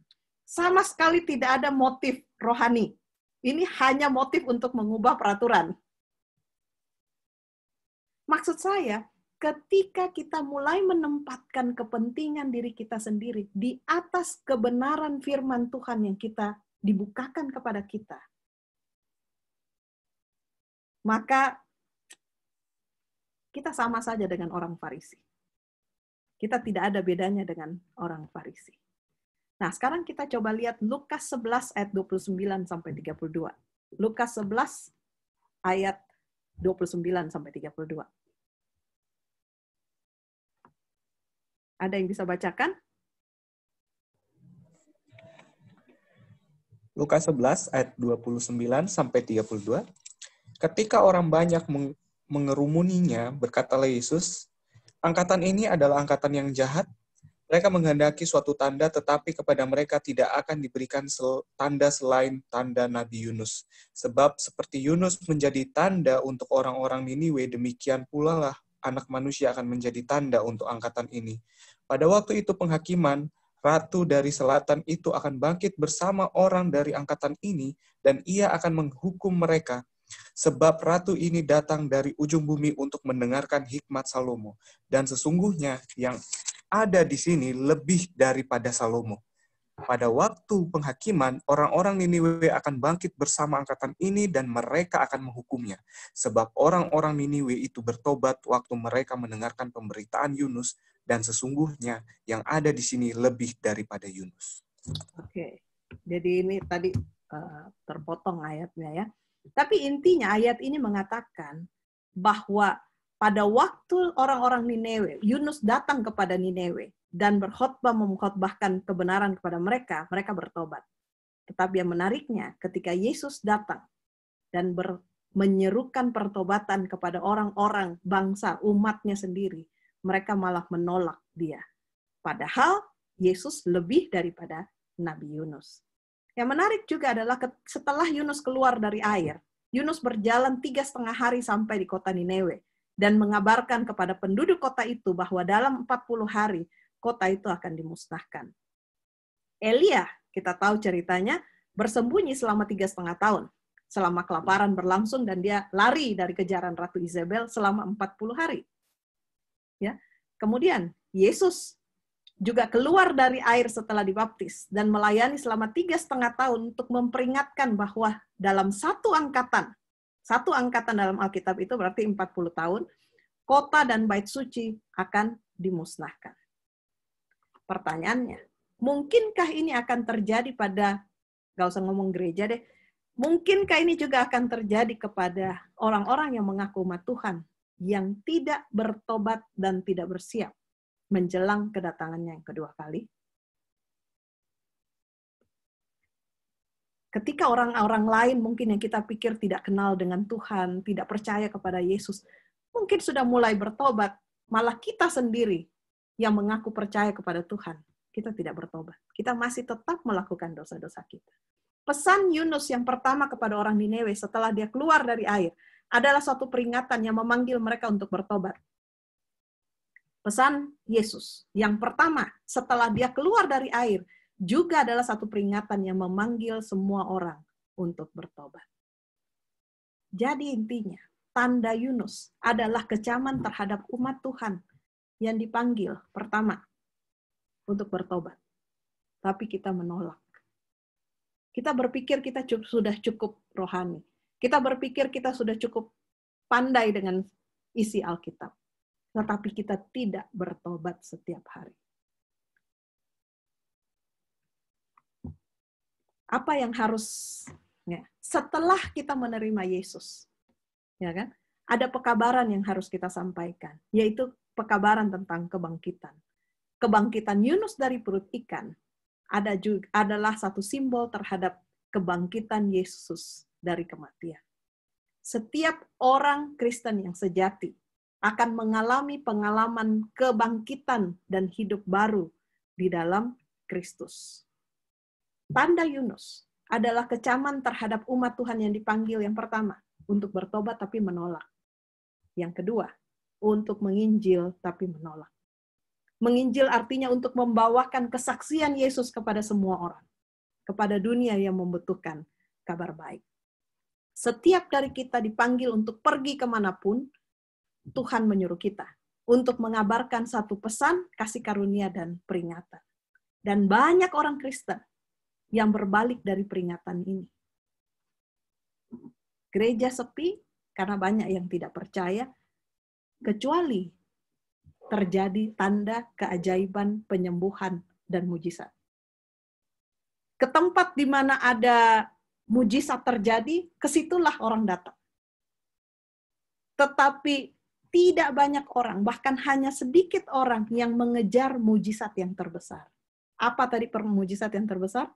Sama sekali tidak ada motif rohani. Ini hanya motif untuk mengubah peraturan. Maksud saya, ketika kita mulai menempatkan kepentingan diri kita sendiri di atas kebenaran firman Tuhan yang kita dibukakan kepada kita, maka kita sama saja dengan orang Farisi. Kita tidak ada bedanya dengan orang Farisi. Nah, sekarang kita coba lihat Lukas 11 ayat 29 sampai 32. Lukas 11 ayat 29 sampai 32. Ada yang bisa bacakan? Lukas 11 ayat 29 sampai 32. Ketika orang banyak mengerumuninya, berkatalah Yesus, angkatan ini adalah angkatan yang jahat. Mereka menghendaki suatu tanda, tetapi kepada mereka tidak akan diberikan tanda selain tanda Nabi Yunus. Sebab seperti Yunus menjadi tanda untuk orang-orang Niniwe, demikian pula lah Anak Manusia akan menjadi tanda untuk angkatan ini. Pada waktu itu penghakiman, ratu dari selatan itu akan bangkit bersama orang dari angkatan ini, dan ia akan menghukum mereka. Sebab ratu ini datang dari ujung bumi untuk mendengarkan hikmat Salomo. Dan sesungguhnya yang ada di sini lebih daripada Salomo. Pada waktu penghakiman, orang-orang Niniwe akan bangkit bersama angkatan ini dan mereka akan menghukumnya. Sebab orang-orang Niniwe itu bertobat waktu mereka mendengarkan pemberitaan Yunus, dan sesungguhnya yang ada di sini lebih daripada Yunus. Oke, jadi ini tadi terpotong ayatnya ya. Tapi intinya ayat ini mengatakan bahwa pada waktu orang-orang Nineve, Yunus datang kepada Nineve dan berkhotbah mengkhotbahkan kebenaran kepada mereka, mereka bertobat. Tetapi yang menariknya, ketika Yesus datang dan menyerukan pertobatan kepada orang-orang bangsa, umatnya sendiri, mereka malah menolak dia. Padahal Yesus lebih daripada Nabi Yunus. Yang menarik juga adalah setelah Yunus keluar dari air, Yunus berjalan 3,5 hari sampai di kota Nineve dan mengabarkan kepada penduduk kota itu bahwa dalam 40 hari kota itu akan dimusnahkan. Elia, kita tahu ceritanya, bersembunyi selama 3,5 tahun. Selama kelaparan berlangsung dan dia lari dari kejaran Ratu Izabel selama 40 hari. Ya. Kemudian Yesus juga keluar dari air setelah dibaptis dan melayani selama 3,5 tahun untuk memperingatkan bahwa dalam satu angkatan dalam Alkitab itu berarti 40 tahun, kota dan bait suci akan dimusnahkan. Pertanyaannya, mungkinkah ini akan terjadi pada, gak usah ngomong gereja deh, mungkinkah ini juga akan terjadi kepada orang-orang yang mengaku umat Tuhan, yang tidak bertobat dan tidak bersiap menjelang kedatangannya yang kedua kali? Ketika orang-orang lain mungkin yang kita pikir tidak kenal dengan Tuhan, tidak percaya kepada Yesus, mungkin sudah mulai bertobat, malah kita sendiri yang mengaku percaya kepada Tuhan, kita tidak bertobat. Kita masih tetap melakukan dosa-dosa kita. Pesan Yunus yang pertama kepada orang Nineve setelah dia keluar dari air adalah suatu peringatan yang memanggil mereka untuk bertobat. Pesan Yesus yang pertama setelah dia keluar dari air juga adalah satu peringatan yang memanggil semua orang untuk bertobat. Jadi intinya, tanda Yunus adalah kecaman terhadap umat Tuhan yang dipanggil pertama untuk bertobat. Tapi kita menolak. Kita berpikir kita sudah cukup rohani. Kita berpikir kita sudah cukup pandai dengan isi Alkitab. Tetapi kita tidak bertobat setiap hari. Apa yang harus, ya, setelah kita menerima Yesus, ya kan? Ada pekabaran yang harus kita sampaikan, yaitu pekabaran tentang kebangkitan. Kebangkitan Yunus dari perut ikan adalah satu simbol terhadap kebangkitan Yesus dari kematian. Setiap orang Kristen yang sejati akan mengalami pengalaman kebangkitan dan hidup baru di dalam Kristus. Tanda Yunus adalah kecaman terhadap umat Tuhan yang dipanggil yang pertama, untuk bertobat tapi menolak. Yang kedua, untuk menginjil tapi menolak. Menginjil artinya untuk membawakan kesaksian Yesus kepada semua orang. Kepada dunia yang membutuhkan kabar baik. Setiap dari kita dipanggil untuk pergi kemanapun, Tuhan menyuruh kita untuk mengabarkan satu pesan, kasih karunia, dan peringatan. Dan banyak orang Kristen yang berbalik dari peringatan ini. Gereja sepi karena banyak yang tidak percaya, kecuali terjadi tanda keajaiban, penyembuhan, dan mujizat. Ke tempat di mana ada mujizat terjadi, kesitulah orang datang. Tetapi tidak banyak orang, bahkan hanya sedikit orang yang mengejar mujizat yang terbesar. Apa tadi mujizat yang terbesar?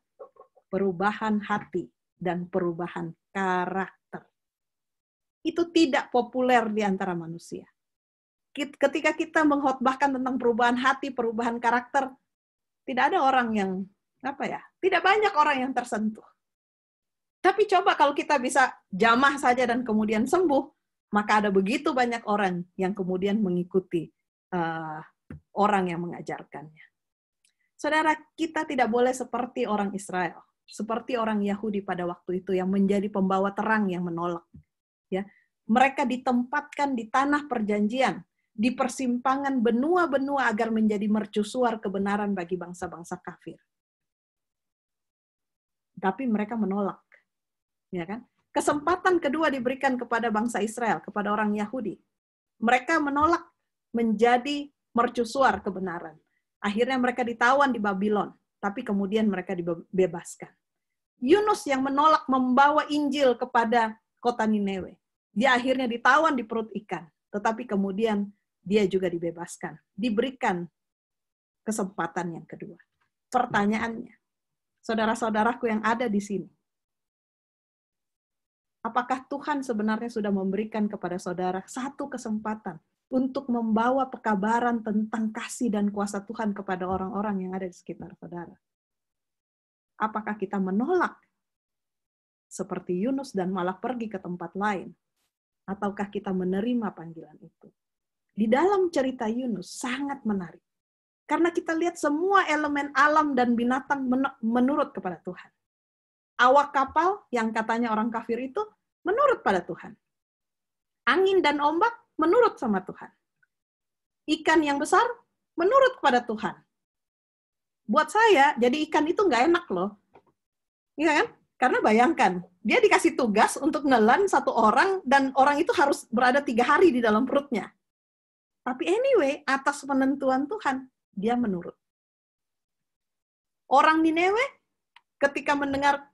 Perubahan hati dan perubahan karakter. Itu tidak populer di antara manusia. Ketika kita mengkhotbahkan tentang perubahan hati, perubahan karakter, tidak ada orang yang, tidak banyak orang yang tersentuh. Tapi coba kalau kita bisa jamah saja dan kemudian sembuh, maka ada begitu banyak orang yang kemudian mengikuti orang yang mengajarkannya. Saudara, kita tidak boleh seperti orang Israel, seperti orang Yahudi pada waktu itu yang menjadi pembawa terang yang menolak. Ya, mereka ditempatkan di tanah perjanjian, di persimpangan benua-benua agar menjadi mercusuar kebenaran bagi bangsa-bangsa kafir. tapi mereka menolak. Ya kan? Kesempatan kedua diberikan kepada bangsa Israel, kepada orang Yahudi. Mereka menolak menjadi mercusuar kebenaran. Akhirnya mereka ditawan di Babylon, tapi kemudian mereka dibebaskan. Yunus yang menolak membawa Injil kepada kota Niniwe. Dia akhirnya ditawan di perut ikan, tetapi kemudian dia juga dibebaskan. Diberikan kesempatan yang kedua. Pertanyaannya, saudara-saudaraku yang ada di sini, apakah Tuhan sebenarnya sudah memberikan kepada saudara satu kesempatan untuk membawa pekabaran tentang kasih dan kuasa Tuhan kepada orang-orang yang ada di sekitar saudara? Apakah kita menolak seperti Yunus dan malah pergi ke tempat lain? Ataukah kita menerima panggilan itu? Di dalam cerita Yunus sangat menarik. Karena kita lihat semua elemen alam dan binatang menurut kepada Tuhan. Awak kapal yang katanya orang kafir itu menurut pada Tuhan. Angin dan ombak menurut sama Tuhan. Ikan yang besar menurut kepada Tuhan. Buat saya, jadi ikan itu nggak enak loh. Iya kan? Karena bayangkan, dia dikasih tugas untuk nelan satu orang, dan orang itu harus berada 3 hari di dalam perutnya. Tapi anyway, atas penentuan Tuhan, dia menurut. Orang Niniwe, ketika mendengar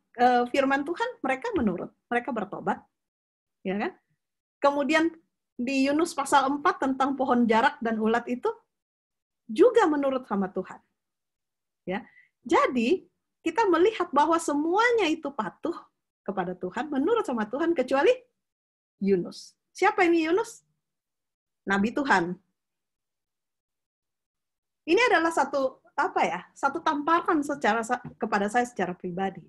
firman Tuhan, mereka menurut. Mereka bertobat. Ya kan? Kemudian di Yunus pasal 4 tentang pohon jarak dan ulat itu juga menurut sama Tuhan. Ya. Jadi, kita melihat bahwa semuanya itu patuh kepada Tuhan, menurut sama Tuhan, kecuali Yunus. Siapa ini Yunus? Nabi Tuhan. Ini adalah satu tamparan kepada saya secara pribadi.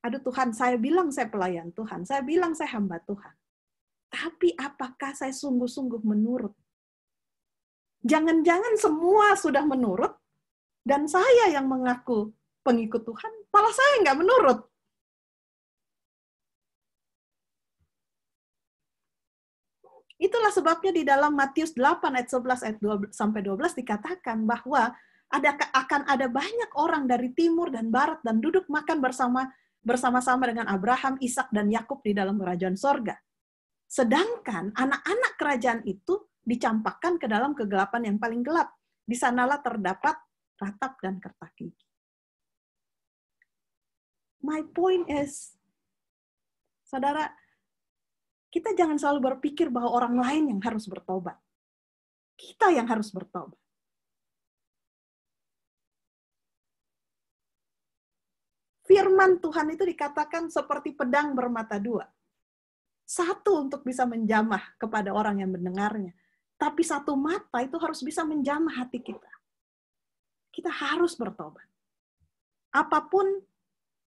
Aduh Tuhan, saya bilang saya pelayan Tuhan, saya bilang saya hamba Tuhan. Tapi apakah saya sungguh-sungguh menurut? Jangan-jangan semua sudah menurut, dan saya yang mengaku pengikut Tuhan, malah saya nggak menurut. Itulah sebabnya di dalam Matius 8 ayat 11 ayat 12 dikatakan bahwa akan ada banyak orang dari timur dan barat dan duduk makan bersama-sama dengan Abraham, Ishak dan Yakub di dalam kerajaan sorga. Sedangkan anak-anak kerajaan itu dicampakkan ke dalam kegelapan yang paling gelap. Di sanalah terdapat ratap dan kertak gigi. My point is, saudara, kita jangan selalu berpikir bahwa orang lain yang harus bertobat. Kita yang harus bertobat. Firman Tuhan itu dikatakan seperti pedang bermata dua. Satu untuk bisa menjamah kepada orang yang mendengarnya. Tapi satu mata itu harus bisa menjamah hati kita. Kita harus bertobat. Apapun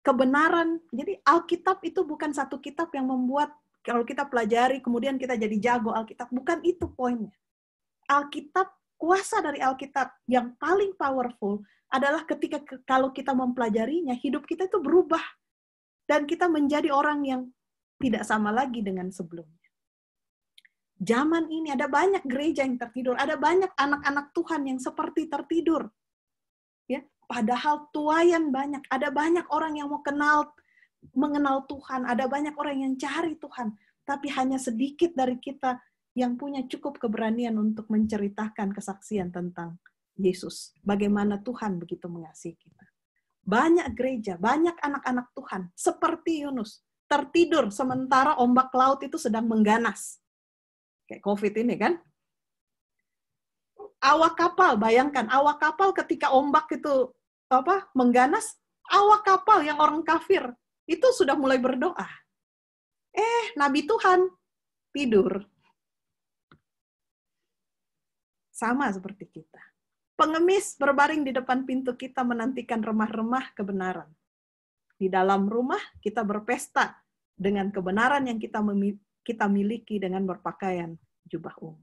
kebenaran, jadi Alkitab itu bukan satu kitab yang membuat, kalau kita pelajari, kemudian kita jadi jago Alkitab. Bukan itu poinnya. Alkitab, kuasa dari Alkitab yang paling powerful adalah ketika kalau kita mempelajarinya, hidup kita itu berubah. Dan kita menjadi orang yang tidak sama lagi dengan sebelumnya. Zaman ini ada banyak gereja yang tertidur, ada banyak anak-anak Tuhan yang seperti tertidur. Ya, padahal tuayan banyak, ada banyak orang yang mau mengenal Tuhan, ada banyak orang yang cari Tuhan, tapi hanya sedikit dari kita yang punya cukup keberanian untuk menceritakan kesaksian tentang Yesus. Bagaimana Tuhan begitu mengasihi kita. Banyak gereja, banyak anak-anak Tuhan, seperti Yunus, tertidur sementara ombak laut itu sedang mengganas. Kayak COVID ini kan. Awak kapal, bayangkan, awak kapal ketika ombak itu mengganas, awak kapal yang orang kafir itu sudah mulai berdoa. Nabi Tuhan tidur. Sama seperti kita. Pengemis berbaring di depan pintu kita menantikan remah-remah kebenaran. Di dalam rumah kita berpesta dengan kebenaran yang kita miliki dengan berpakaian jubah ungu.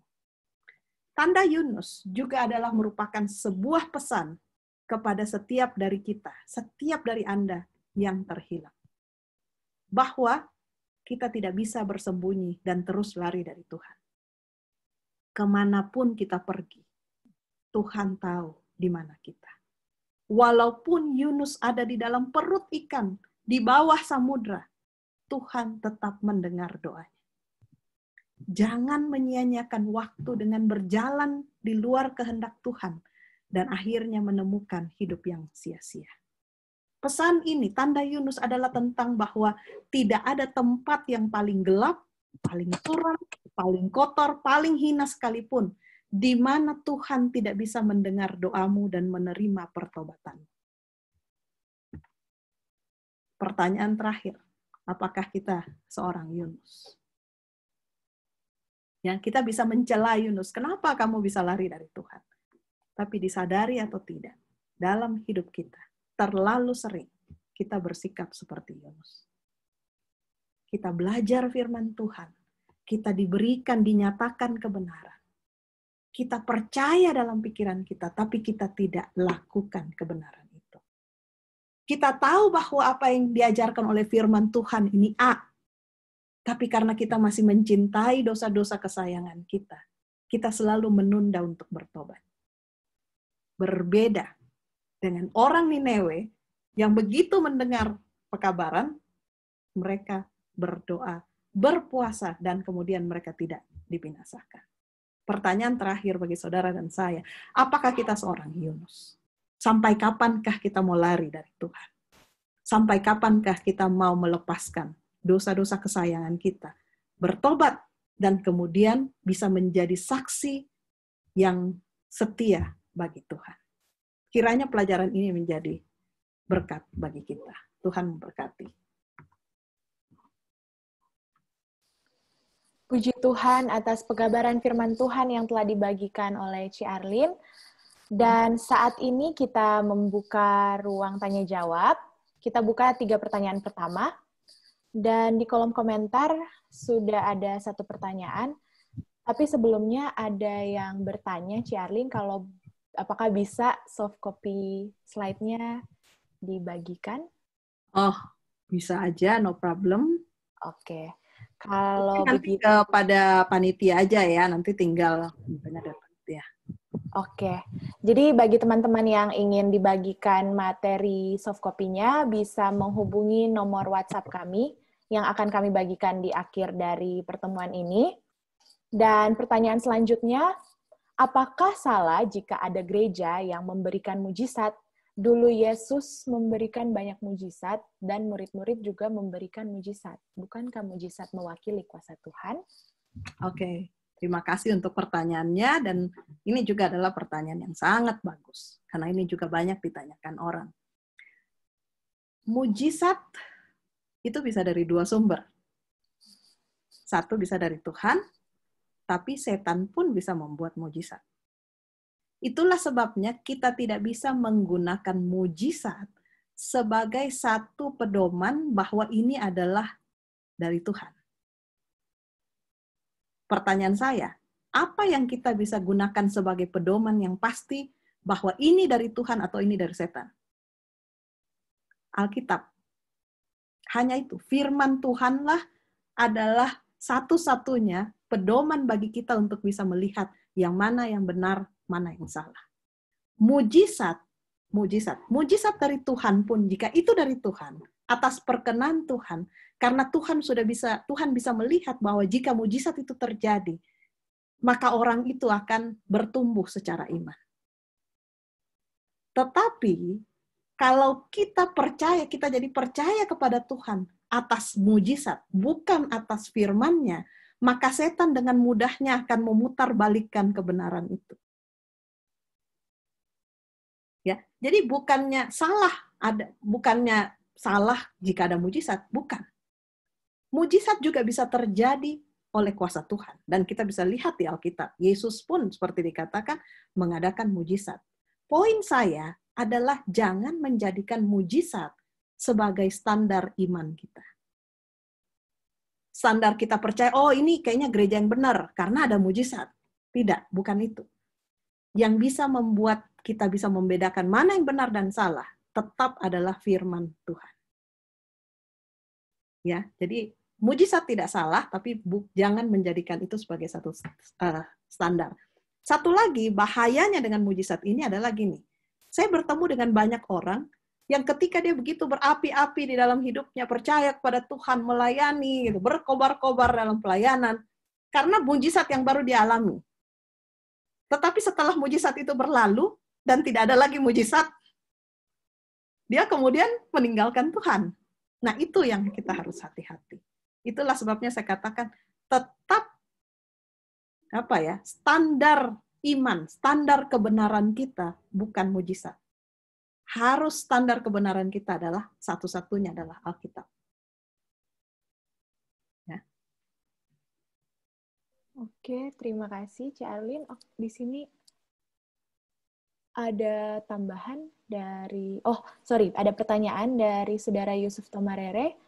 Tanda Yunus juga adalah merupakan sebuah pesan kepada setiap dari kita, setiap dari Anda yang terhilang. Bahwa kita tidak bisa bersembunyi dan terus lari dari Tuhan. Kemanapun kita pergi, Tuhan tahu di mana kita. Walaupun Yunus ada di dalam perut ikan, di bawah samudra, Tuhan tetap mendengar doanya. Jangan menyia-nyiakan waktu dengan berjalan di luar kehendak Tuhan dan akhirnya menemukan hidup yang sia-sia. Pesan ini, tanda Yunus adalah tentang bahwa tidak ada tempat yang paling gelap, paling suram, paling kotor, paling hina sekalipun, di mana Tuhan tidak bisa mendengar doamu dan menerima pertobatan. Pertanyaan terakhir, apakah kita seorang Yunus? Ya, kita bisa mencela Yunus, kenapa kamu bisa lari dari Tuhan? Tapi disadari atau tidak, dalam hidup kita, terlalu sering kita bersikap seperti Yunus. Kita belajar firman Tuhan, kita diberikan, dinyatakan kebenaran. Kita percaya dalam pikiran kita, tapi kita tidak lakukan kebenaran itu. Kita tahu bahwa apa yang diajarkan oleh firman Tuhan ini A, tapi karena kita masih mencintai dosa-dosa kesayangan kita, kita selalu menunda untuk bertobat. Berbeda dengan orang Niniwe yang begitu mendengar pekabaran, mereka berdoa, berpuasa, dan kemudian mereka tidak dibinasakan. Pertanyaan terakhir bagi saudara dan saya, apakah kita seorang Yunus? Sampai kapankah kita mau lari dari Tuhan? Sampai kapankah kita mau melepaskan dosa-dosa kesayangan kita, bertobat, dan kemudian bisa menjadi saksi yang setia bagi Tuhan. Kiranya pelajaran ini menjadi berkat bagi kita. Tuhan memberkati. Puji Tuhan atas pekabaran firman Tuhan yang telah dibagikan oleh Ci Arlin. Dan saat ini kita membuka ruang tanya jawab. Kita buka 3 pertanyaan pertama. Dan di kolom komentar sudah ada 1 pertanyaan. Tapi sebelumnya ada yang bertanya, Ci Arlin, kalau apakah bisa soft copy slide-nya dibagikan? Oh, bisa aja, no problem. Oke. Kalau nanti begitu, kepada panitia aja ya, nanti tinggal ada panitia. Oke. Jadi bagi teman-teman yang ingin dibagikan materi soft copy-nya, bisa menghubungi nomor WhatsApp kami yang akan kami bagikan di akhir dari pertemuan ini. Dan pertanyaan selanjutnya, apakah salah jika ada gereja yang memberikan mujizat? Dulu Yesus memberikan banyak mujizat dan murid-murid juga memberikan mujizat. Bukankah mujizat mewakili kuasa Tuhan? Oke, terima kasih untuk pertanyaannya, dan ini juga adalah pertanyaan yang sangat bagus, karena ini juga banyak ditanyakan orang. Mujizat itu bisa dari 2 sumber. 1 bisa dari Tuhan, tapi setan pun bisa membuat mujizat. Itulah sebabnya kita tidak bisa menggunakan mujizat sebagai satu pedoman bahwa ini adalah dari Tuhan. Pertanyaan saya, apa yang kita bisa gunakan sebagai pedoman yang pasti bahwa ini dari Tuhan atau ini dari setan? Alkitab. Hanya itu, firman Tuhanlah adalah satu-satunya pedoman bagi kita untuk bisa melihat yang mana yang benar, mana yang salah. Mujizat dari Tuhan pun, jika itu dari Tuhan, atas perkenan Tuhan, karena Tuhan bisa melihat bahwa jika mujizat itu terjadi, maka orang itu akan bertumbuh secara iman. Tetapi, kalau kita jadi percaya kepada Tuhan atas mujizat, bukan atas firman-Nya, maka setan dengan mudahnya akan memutarbalikkan kebenaran itu. Ya, jadi bukannya salah jika ada mujizat, bukan. Mujizat juga bisa terjadi oleh kuasa Tuhan, dan kita bisa lihat di Alkitab. Yesus pun seperti dikatakan mengadakan mujizat. Poin saya adalah jangan menjadikan mujizat sebagai standar iman kita. Standar kita percaya, oh ini kayaknya gereja yang benar karena ada mujizat. Tidak, bukan itu. Yang bisa membuat kita bisa membedakan mana yang benar dan salah, tetap adalah firman Tuhan. Ya, jadi mujizat tidak salah, tapi jangan menjadikan itu sebagai satu standar. Satu lagi, bahayanya dengan mujizat ini adalah gini. Saya bertemu dengan banyak orang yang ketika dia begitu berapi-api di dalam hidupnya, percaya kepada Tuhan, melayani, gitu, berkobar-kobar dalam pelayanan, karena mujizat yang baru dialami. Tetapi setelah mujizat itu berlalu, dan tidak ada lagi mujizat, dia kemudian meninggalkan Tuhan. Nah, itu yang kita harus hati-hati. Itulah sebabnya saya katakan, tetap standar iman, standar kebenaran kita bukan mujizat. Harus standar kebenaran kita adalah satu-satunya adalah Alkitab. Ya. Oke, terima kasih Cik Arlin. Di sini ada tambahan dari, ada pertanyaan dari Saudara Yusuf Tomarere.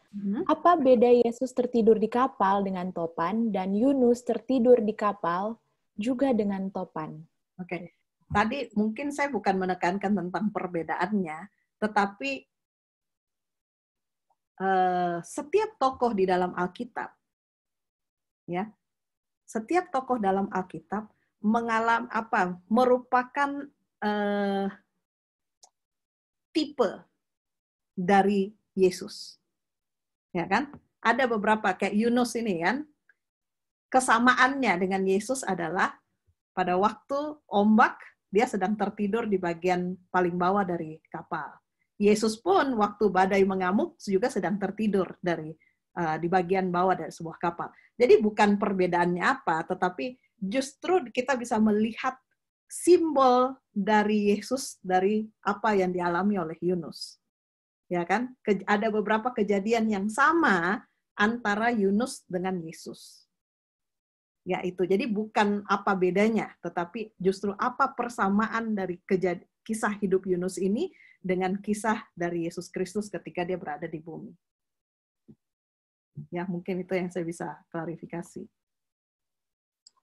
Apa beda Yesus tertidur di kapal dengan topan dan Yunus tertidur di kapal juga dengan topan? Oke. Tadi mungkin saya bukan menekankan tentang perbedaannya, tetapi setiap tokoh di dalam Alkitab, ya, setiap tokoh dalam Alkitab merupakan tipe dari Yesus, ya kan? Ada beberapa kayak Yunus ini kan, kesamaannya dengan Yesus adalah pada waktu ombak dia sedang tertidur di bagian paling bawah dari kapal. Yesus pun waktu badai mengamuk juga sedang tertidur di bagian bawah dari sebuah kapal. Jadi bukan perbedaannya apa, tetapi justru kita bisa melihat simbol dari Yesus dari apa yang dialami oleh Yunus. Ya kan? Ada beberapa kejadian yang sama antara Yunus dengan Yesus. Ya itu. Jadi bukan apa bedanya, tetapi justru apa persamaan dari kisah hidup Yunus ini dengan kisah dari Yesus Kristus ketika dia berada di bumi. Ya, mungkin itu yang saya bisa klarifikasi.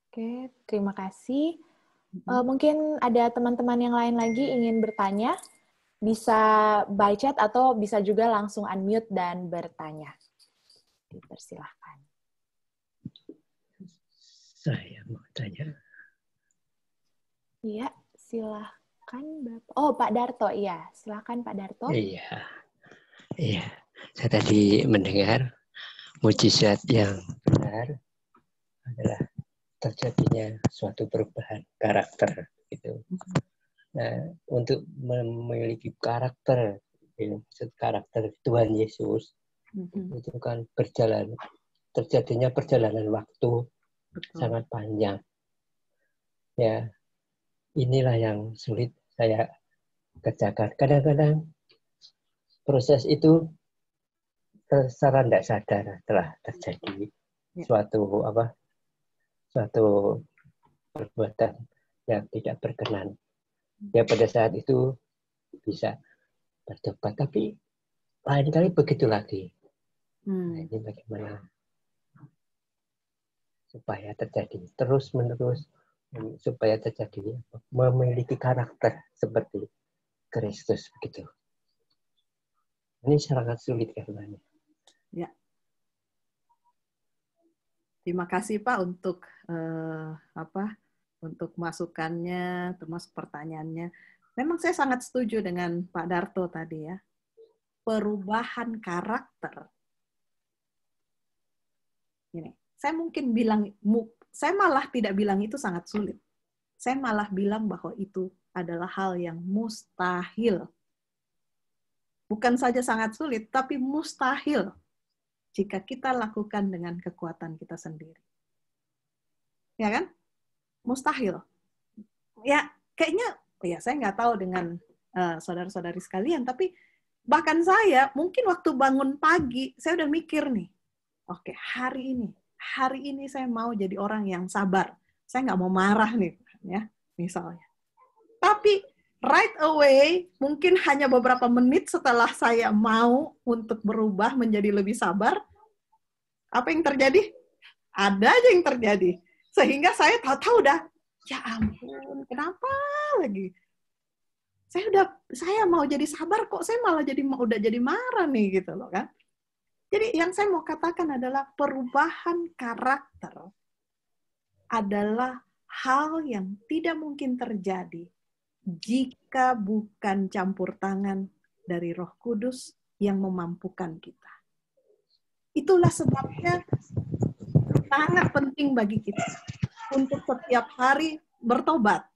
Oke, terima kasih. Mungkin ada teman-teman yang lain lagi ingin bertanya, bisa by chat atau bisa juga langsung unmute dan bertanya. Dipersilahkan. Saya mau tanya. Iya, silahkan Bapak. Oh, Pak Darto, iya. Silahkan Pak Darto. Iya. Saya tadi mendengar mujizat yang benar adalah terjadinya suatu perubahan karakter. Gitu. Nah, untuk memiliki karakter Tuhan Yesus, itu kan terjadinya perjalanan waktu. Betul. Sangat panjang. Ya, inilah yang sulit saya kerjakan. Kadang-kadang proses itu secara tidak sadar telah terjadi suatu perbuatan yang tidak berkenan. Ya pada saat itu bisa bertobat, tapi lain kali begitu lagi. Nah, ini bagaimana supaya terjadi terus-menerus, supaya terjadi memiliki karakter seperti Kristus begitu. Ini sangat sulit karenanya. Ya. Terima kasih Pak untuk untuk masukannya, termasuk pertanyaannya. Memang saya sangat setuju dengan Pak Darto tadi ya. Perubahan karakter. Ini. Saya malah tidak bilang itu sangat sulit. Saya malah bilang bahwa itu adalah hal yang mustahil. Bukan saja sangat sulit, tapi mustahil jika kita lakukan dengan kekuatan kita sendiri. Ya kan? Mustahil. Ya, kayaknya, saya nggak tahu dengan saudara-saudari sekalian, tapi bahkan saya, mungkin waktu bangun pagi, saya udah mikir nih, oke, hari ini saya mau jadi orang yang sabar. Saya nggak mau marah nih, ya, misalnya. Tapi right away, mungkin hanya beberapa menit setelah saya mau untuk berubah menjadi lebih sabar, apa yang terjadi? Ada aja yang terjadi. Sehingga saya tahu dah, ya ampun, kenapa lagi? Saya mau jadi sabar kok, saya malah udah jadi marah nih gitu loh kan. Jadi yang saya mau katakan adalah perubahan karakter adalah hal yang tidak mungkin terjadi jika bukan campur tangan dari Roh Kudus yang memampukan kita. Itulah sebabnya sangat penting bagi kita untuk setiap hari bertobat.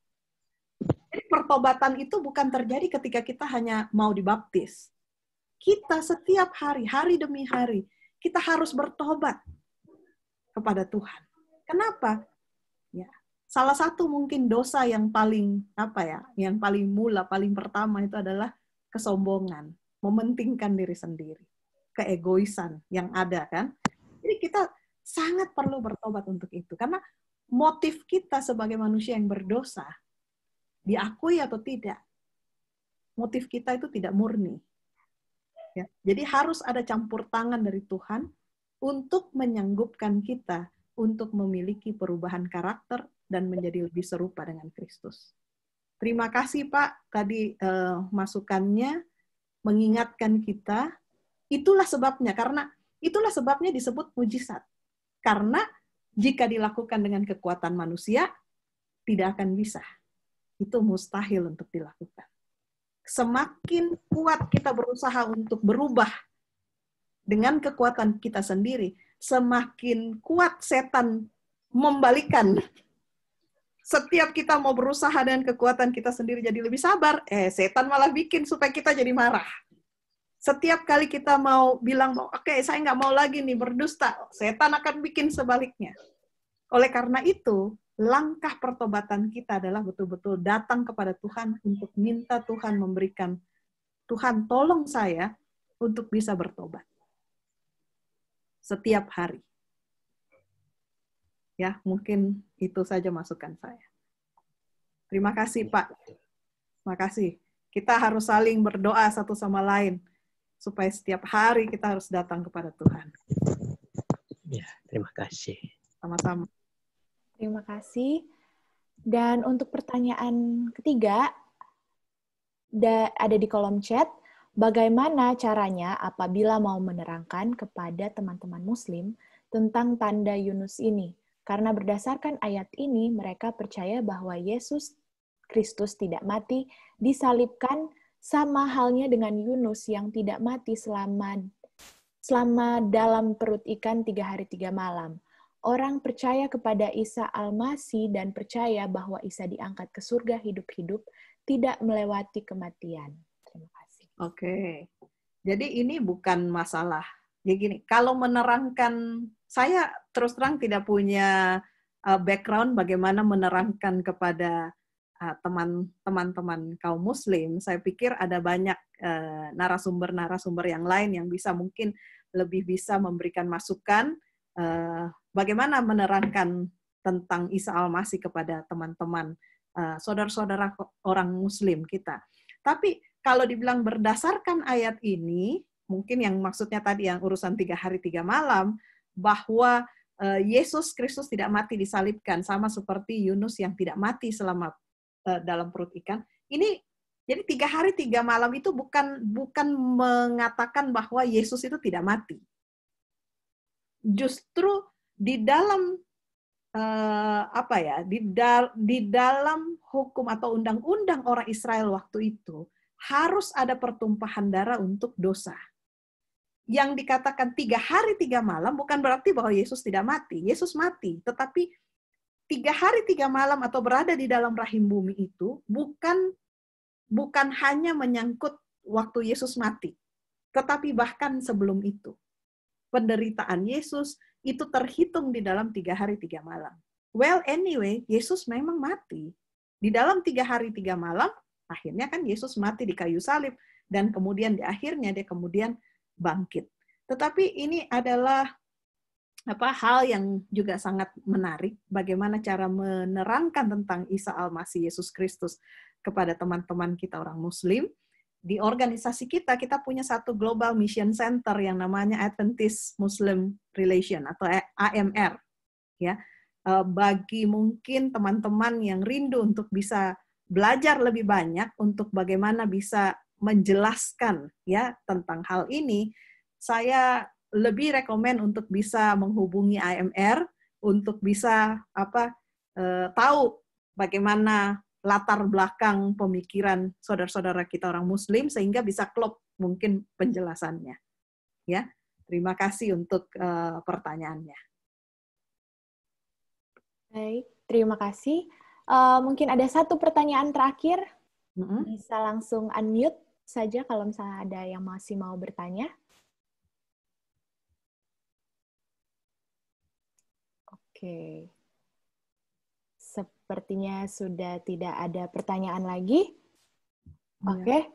Jadi pertobatan itu bukan terjadi ketika kita hanya mau dibaptis. Kita setiap hari, hari demi hari, kita harus bertobat kepada Tuhan. Kenapa? Ya, salah satu mungkin dosa yang paling yang paling mula, paling pertama itu adalah kesombongan, mementingkan diri sendiri, keegoisan yang ada kan. Jadi kita sangat perlu bertobat untuk itu, karena motif kita sebagai manusia yang berdosa, diakui atau tidak, motif kita itu tidak murni. Ya, jadi harus ada campur tangan dari Tuhan untuk menyanggupkan kita untuk memiliki perubahan karakter dan menjadi lebih serupa dengan Kristus. Terima kasih Pak, tadi masukannya mengingatkan kita. Itulah sebabnya disebut mujizat. Karena jika dilakukan dengan kekuatan manusia, tidak akan bisa. Itu mustahil untuk dilakukan. Semakin kuat kita berusaha untuk berubah dengan kekuatan kita sendiri, semakin kuat setan membalikan. Setiap kita mau berusaha dengan kekuatan kita sendiri jadi lebih sabar, setan malah bikin supaya kita jadi marah. Setiap kali kita mau bilang, oke, saya nggak mau lagi nih berdusta, setan akan bikin sebaliknya. Oleh karena itu, langkah pertobatan kita adalah betul-betul datang kepada Tuhan untuk minta Tuhan memberikan, Tuhan tolong saya untuk bisa bertobat. Setiap hari. Ya, mungkin itu saja masukan saya. Terima kasih, Pak. Terima kasih. Kita harus saling berdoa satu sama lain, supaya setiap hari kita harus datang kepada Tuhan. Ya, terima kasih. Sama-sama. Terima kasih. Dan untuk pertanyaan ketiga, ada di kolom chat, bagaimana caranya apabila mau menerangkan kepada teman-teman Muslim tentang tanda Yunus ini? Karena berdasarkan ayat ini, mereka percaya bahwa Yesus Kristus tidak mati, disalibkan sama halnya dengan Yunus yang tidak mati selama dalam perut ikan 3 hari 3 malam. Orang percaya kepada Isa Al-Masih dan percaya bahwa Isa diangkat ke surga hidup-hidup, tidak melewati kematian. Terima kasih. Oke. Jadi ini bukan masalah. Jadi gini, kalau menerangkan, saya terus terang tidak punya background bagaimana menerangkan kepada teman-teman kaum Muslim. Saya pikir ada banyak narasumber-narasumber yang lain yang bisa mungkin lebih bisa memberikan masukan bagaimana menerangkan tentang Isa Al-Masih kepada teman-teman, saudara-saudara orang Muslim kita. Tapi kalau dibilang berdasarkan ayat ini, mungkin yang maksudnya tadi yang urusan 3 hari 3 malam, bahwa Yesus Kristus tidak mati disalibkan, sama seperti Yunus yang tidak mati selama dalam perut ikan. Ini jadi 3 hari 3 malam itu bukan mengatakan bahwa Yesus itu tidak mati. Justru di dalam di dalam hukum atau undang-undang orang Israel waktu itu harus ada pertumpahan darah untuk dosa. Yang dikatakan 3 hari 3 malam bukan berarti bahwa Yesus tidak mati. Yesus mati, tetapi 3 hari 3 malam atau berada di dalam rahim bumi itu bukan hanya menyangkut waktu Yesus mati, tetapi bahkan sebelum itu. Penderitaan Yesus itu terhitung di dalam 3 hari 3 malam. Well, anyway, Yesus memang mati. Di dalam 3 hari 3 malam, akhirnya kan Yesus mati di kayu salib, dan kemudian di akhirnya dia kemudian bangkit. Tetapi ini adalah hal yang juga sangat menarik, bagaimana cara menerangkan tentang Isa Al-Masih Yesus Kristus kepada teman-teman kita orang Muslim. Di organisasi kita punya satu Global Mission Center yang namanya Adventist Muslim Relation atau AMR. Ya, bagi mungkin teman-teman yang rindu untuk bisa belajar lebih banyak untuk bagaimana bisa menjelaskan ya tentang hal ini, saya lebih rekomen untuk bisa menghubungi AMR untuk bisa tahu bagaimana latar belakang pemikiran saudara-saudara kita orang Muslim sehingga bisa klop mungkin penjelasannya. Ya, terima kasih untuk pertanyaannya. Baik, terima kasih. Mungkin ada satu pertanyaan terakhir. Bisa langsung unmute saja kalau misalnya ada yang masih mau bertanya. Oke. Sepertinya sudah tidak ada pertanyaan lagi. Oke.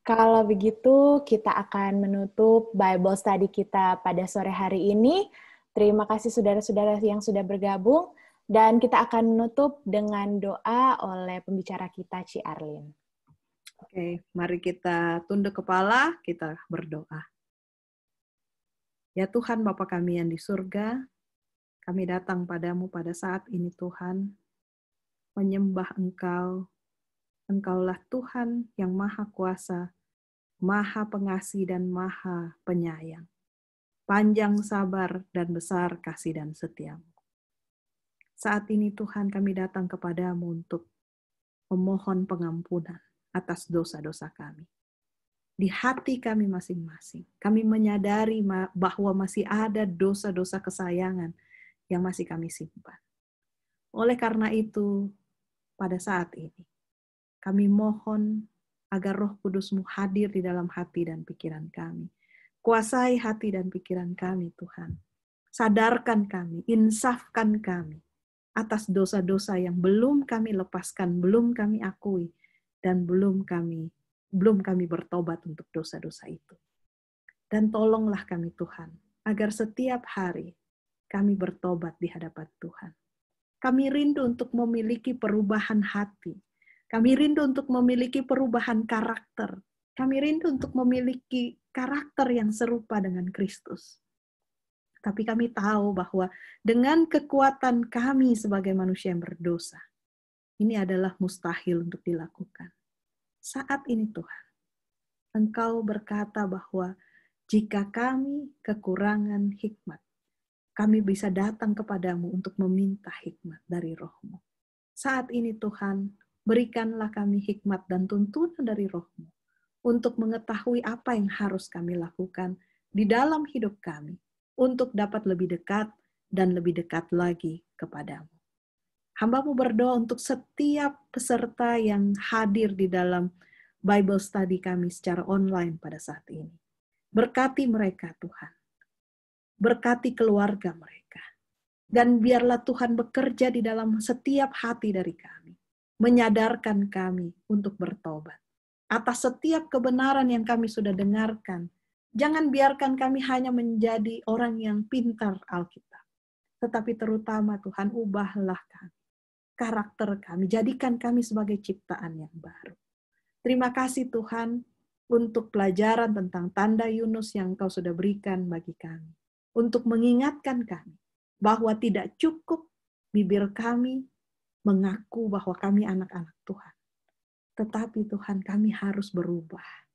Kalau begitu, kita akan menutup Bible Study kita pada sore hari ini. Terima kasih saudara-saudara yang sudah bergabung. Dan kita akan menutup dengan doa oleh pembicara kita, Ci Arlin. Oke, mari kita tunduk kepala, kita berdoa. Ya Tuhan Bapa kami yang di surga, kami datang padamu pada saat ini Tuhan, menyembah Engkau. Engkaulah Tuhan yang Maha Kuasa, Maha Pengasih dan Maha Penyayang. Panjang sabar dan besar kasih dan setiamu. Saat ini Tuhan kami datang kepadamu untuk memohon pengampunan atas dosa-dosa kami. Di hati kami masing-masing, kami menyadari bahwa masih ada dosa-dosa kesayangan yang masih kami simpan. Oleh karena itu, pada saat ini, kami mohon agar Roh Kudus-Mu hadir di dalam hati dan pikiran kami. Kuasai hati dan pikiran kami, Tuhan. Sadarkan kami, insafkan kami atas dosa-dosa yang belum kami lepaskan, belum kami akui, dan belum kami bertobat untuk dosa-dosa itu. Dan tolonglah kami Tuhan, agar setiap hari kami bertobat di hadapan Tuhan. Kami rindu untuk memiliki perubahan hati. Kami rindu untuk memiliki perubahan karakter. Kami rindu untuk memiliki karakter yang serupa dengan Kristus. Tapi kami tahu bahwa dengan kekuatan kami sebagai manusia yang berdosa, ini adalah mustahil untuk dilakukan. Saat ini Tuhan, Engkau berkata bahwa jika kami kekurangan hikmat, kami bisa datang kepadamu untuk meminta hikmat dari Roh-Mu. Saat ini Tuhan, berikanlah kami hikmat dan tuntunan dari Roh-Mu untuk mengetahui apa yang harus kami lakukan di dalam hidup kami untuk dapat lebih dekat dan lebih dekat lagi kepadamu. Hamba-Mu berdoa untuk setiap peserta yang hadir di dalam Bible Study kami secara online pada saat ini. Berkati mereka Tuhan. Berkati keluarga mereka. Dan biarlah Tuhan bekerja di dalam setiap hati dari kami. Menyadarkan kami untuk bertobat. Atas setiap kebenaran yang kami sudah dengarkan. Jangan biarkan kami hanya menjadi orang yang pintar Alkitab. Tetapi terutama Tuhan, ubahlah kami. Karakter kami, jadikan kami sebagai ciptaan yang baru. Terima kasih Tuhan untuk pelajaran tentang tanda Yunus yang Engkau sudah berikan bagi kami. Untuk mengingatkan kami bahwa tidak cukup bibir kami mengaku bahwa kami anak-anak Tuhan. Tetapi Tuhan, kami harus berubah.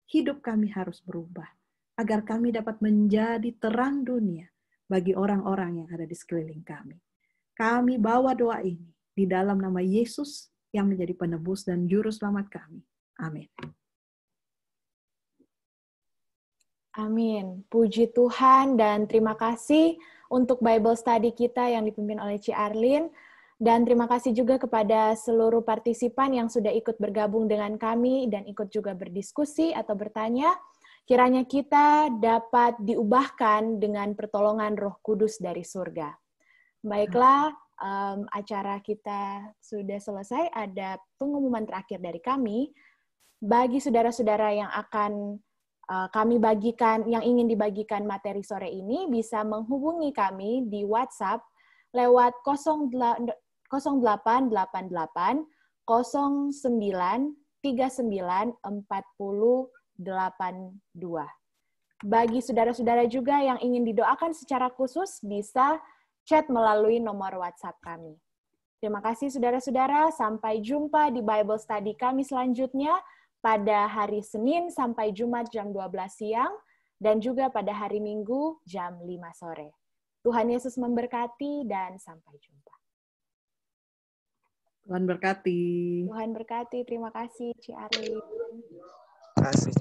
Hidup kami harus berubah. Agar kami dapat menjadi terang dunia bagi orang-orang yang ada di sekeliling kami. Kami bawa doa ini di dalam nama Yesus yang menjadi penebus dan juru selamat kami. Amin. Amin. Puji Tuhan dan terima kasih untuk Bible Study kita yang dipimpin oleh Ci Arlin. Dan terima kasih juga kepada seluruh partisipan yang sudah ikut bergabung dengan kami dan ikut juga berdiskusi atau bertanya. Kiranya kita dapat diubahkan dengan pertolongan Roh Kudus dari surga. Baiklah, acara kita sudah selesai. Ada pengumuman terakhir dari kami. Bagi saudara-saudara yang akan kami bagikan, yang ingin dibagikan materi sore ini, bisa menghubungi kami di WhatsApp lewat 0888 09 39 40 82. Bagi saudara-saudara juga yang ingin didoakan secara khusus, bisa chat melalui nomor WhatsApp kami. Terima kasih saudara-saudara, sampai jumpa di Bible Study kami selanjutnya pada hari Senin sampai Jumat jam 12 siang, dan juga pada hari Minggu jam 5 sore. Tuhan Yesus memberkati dan sampai jumpa. Tuhan berkati. Tuhan berkati. Terima kasih, Ci Arlin.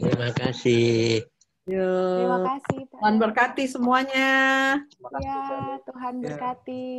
Terima kasih. Terima kasih. Tuhan berkati semuanya. Ya, Tuhan berkati.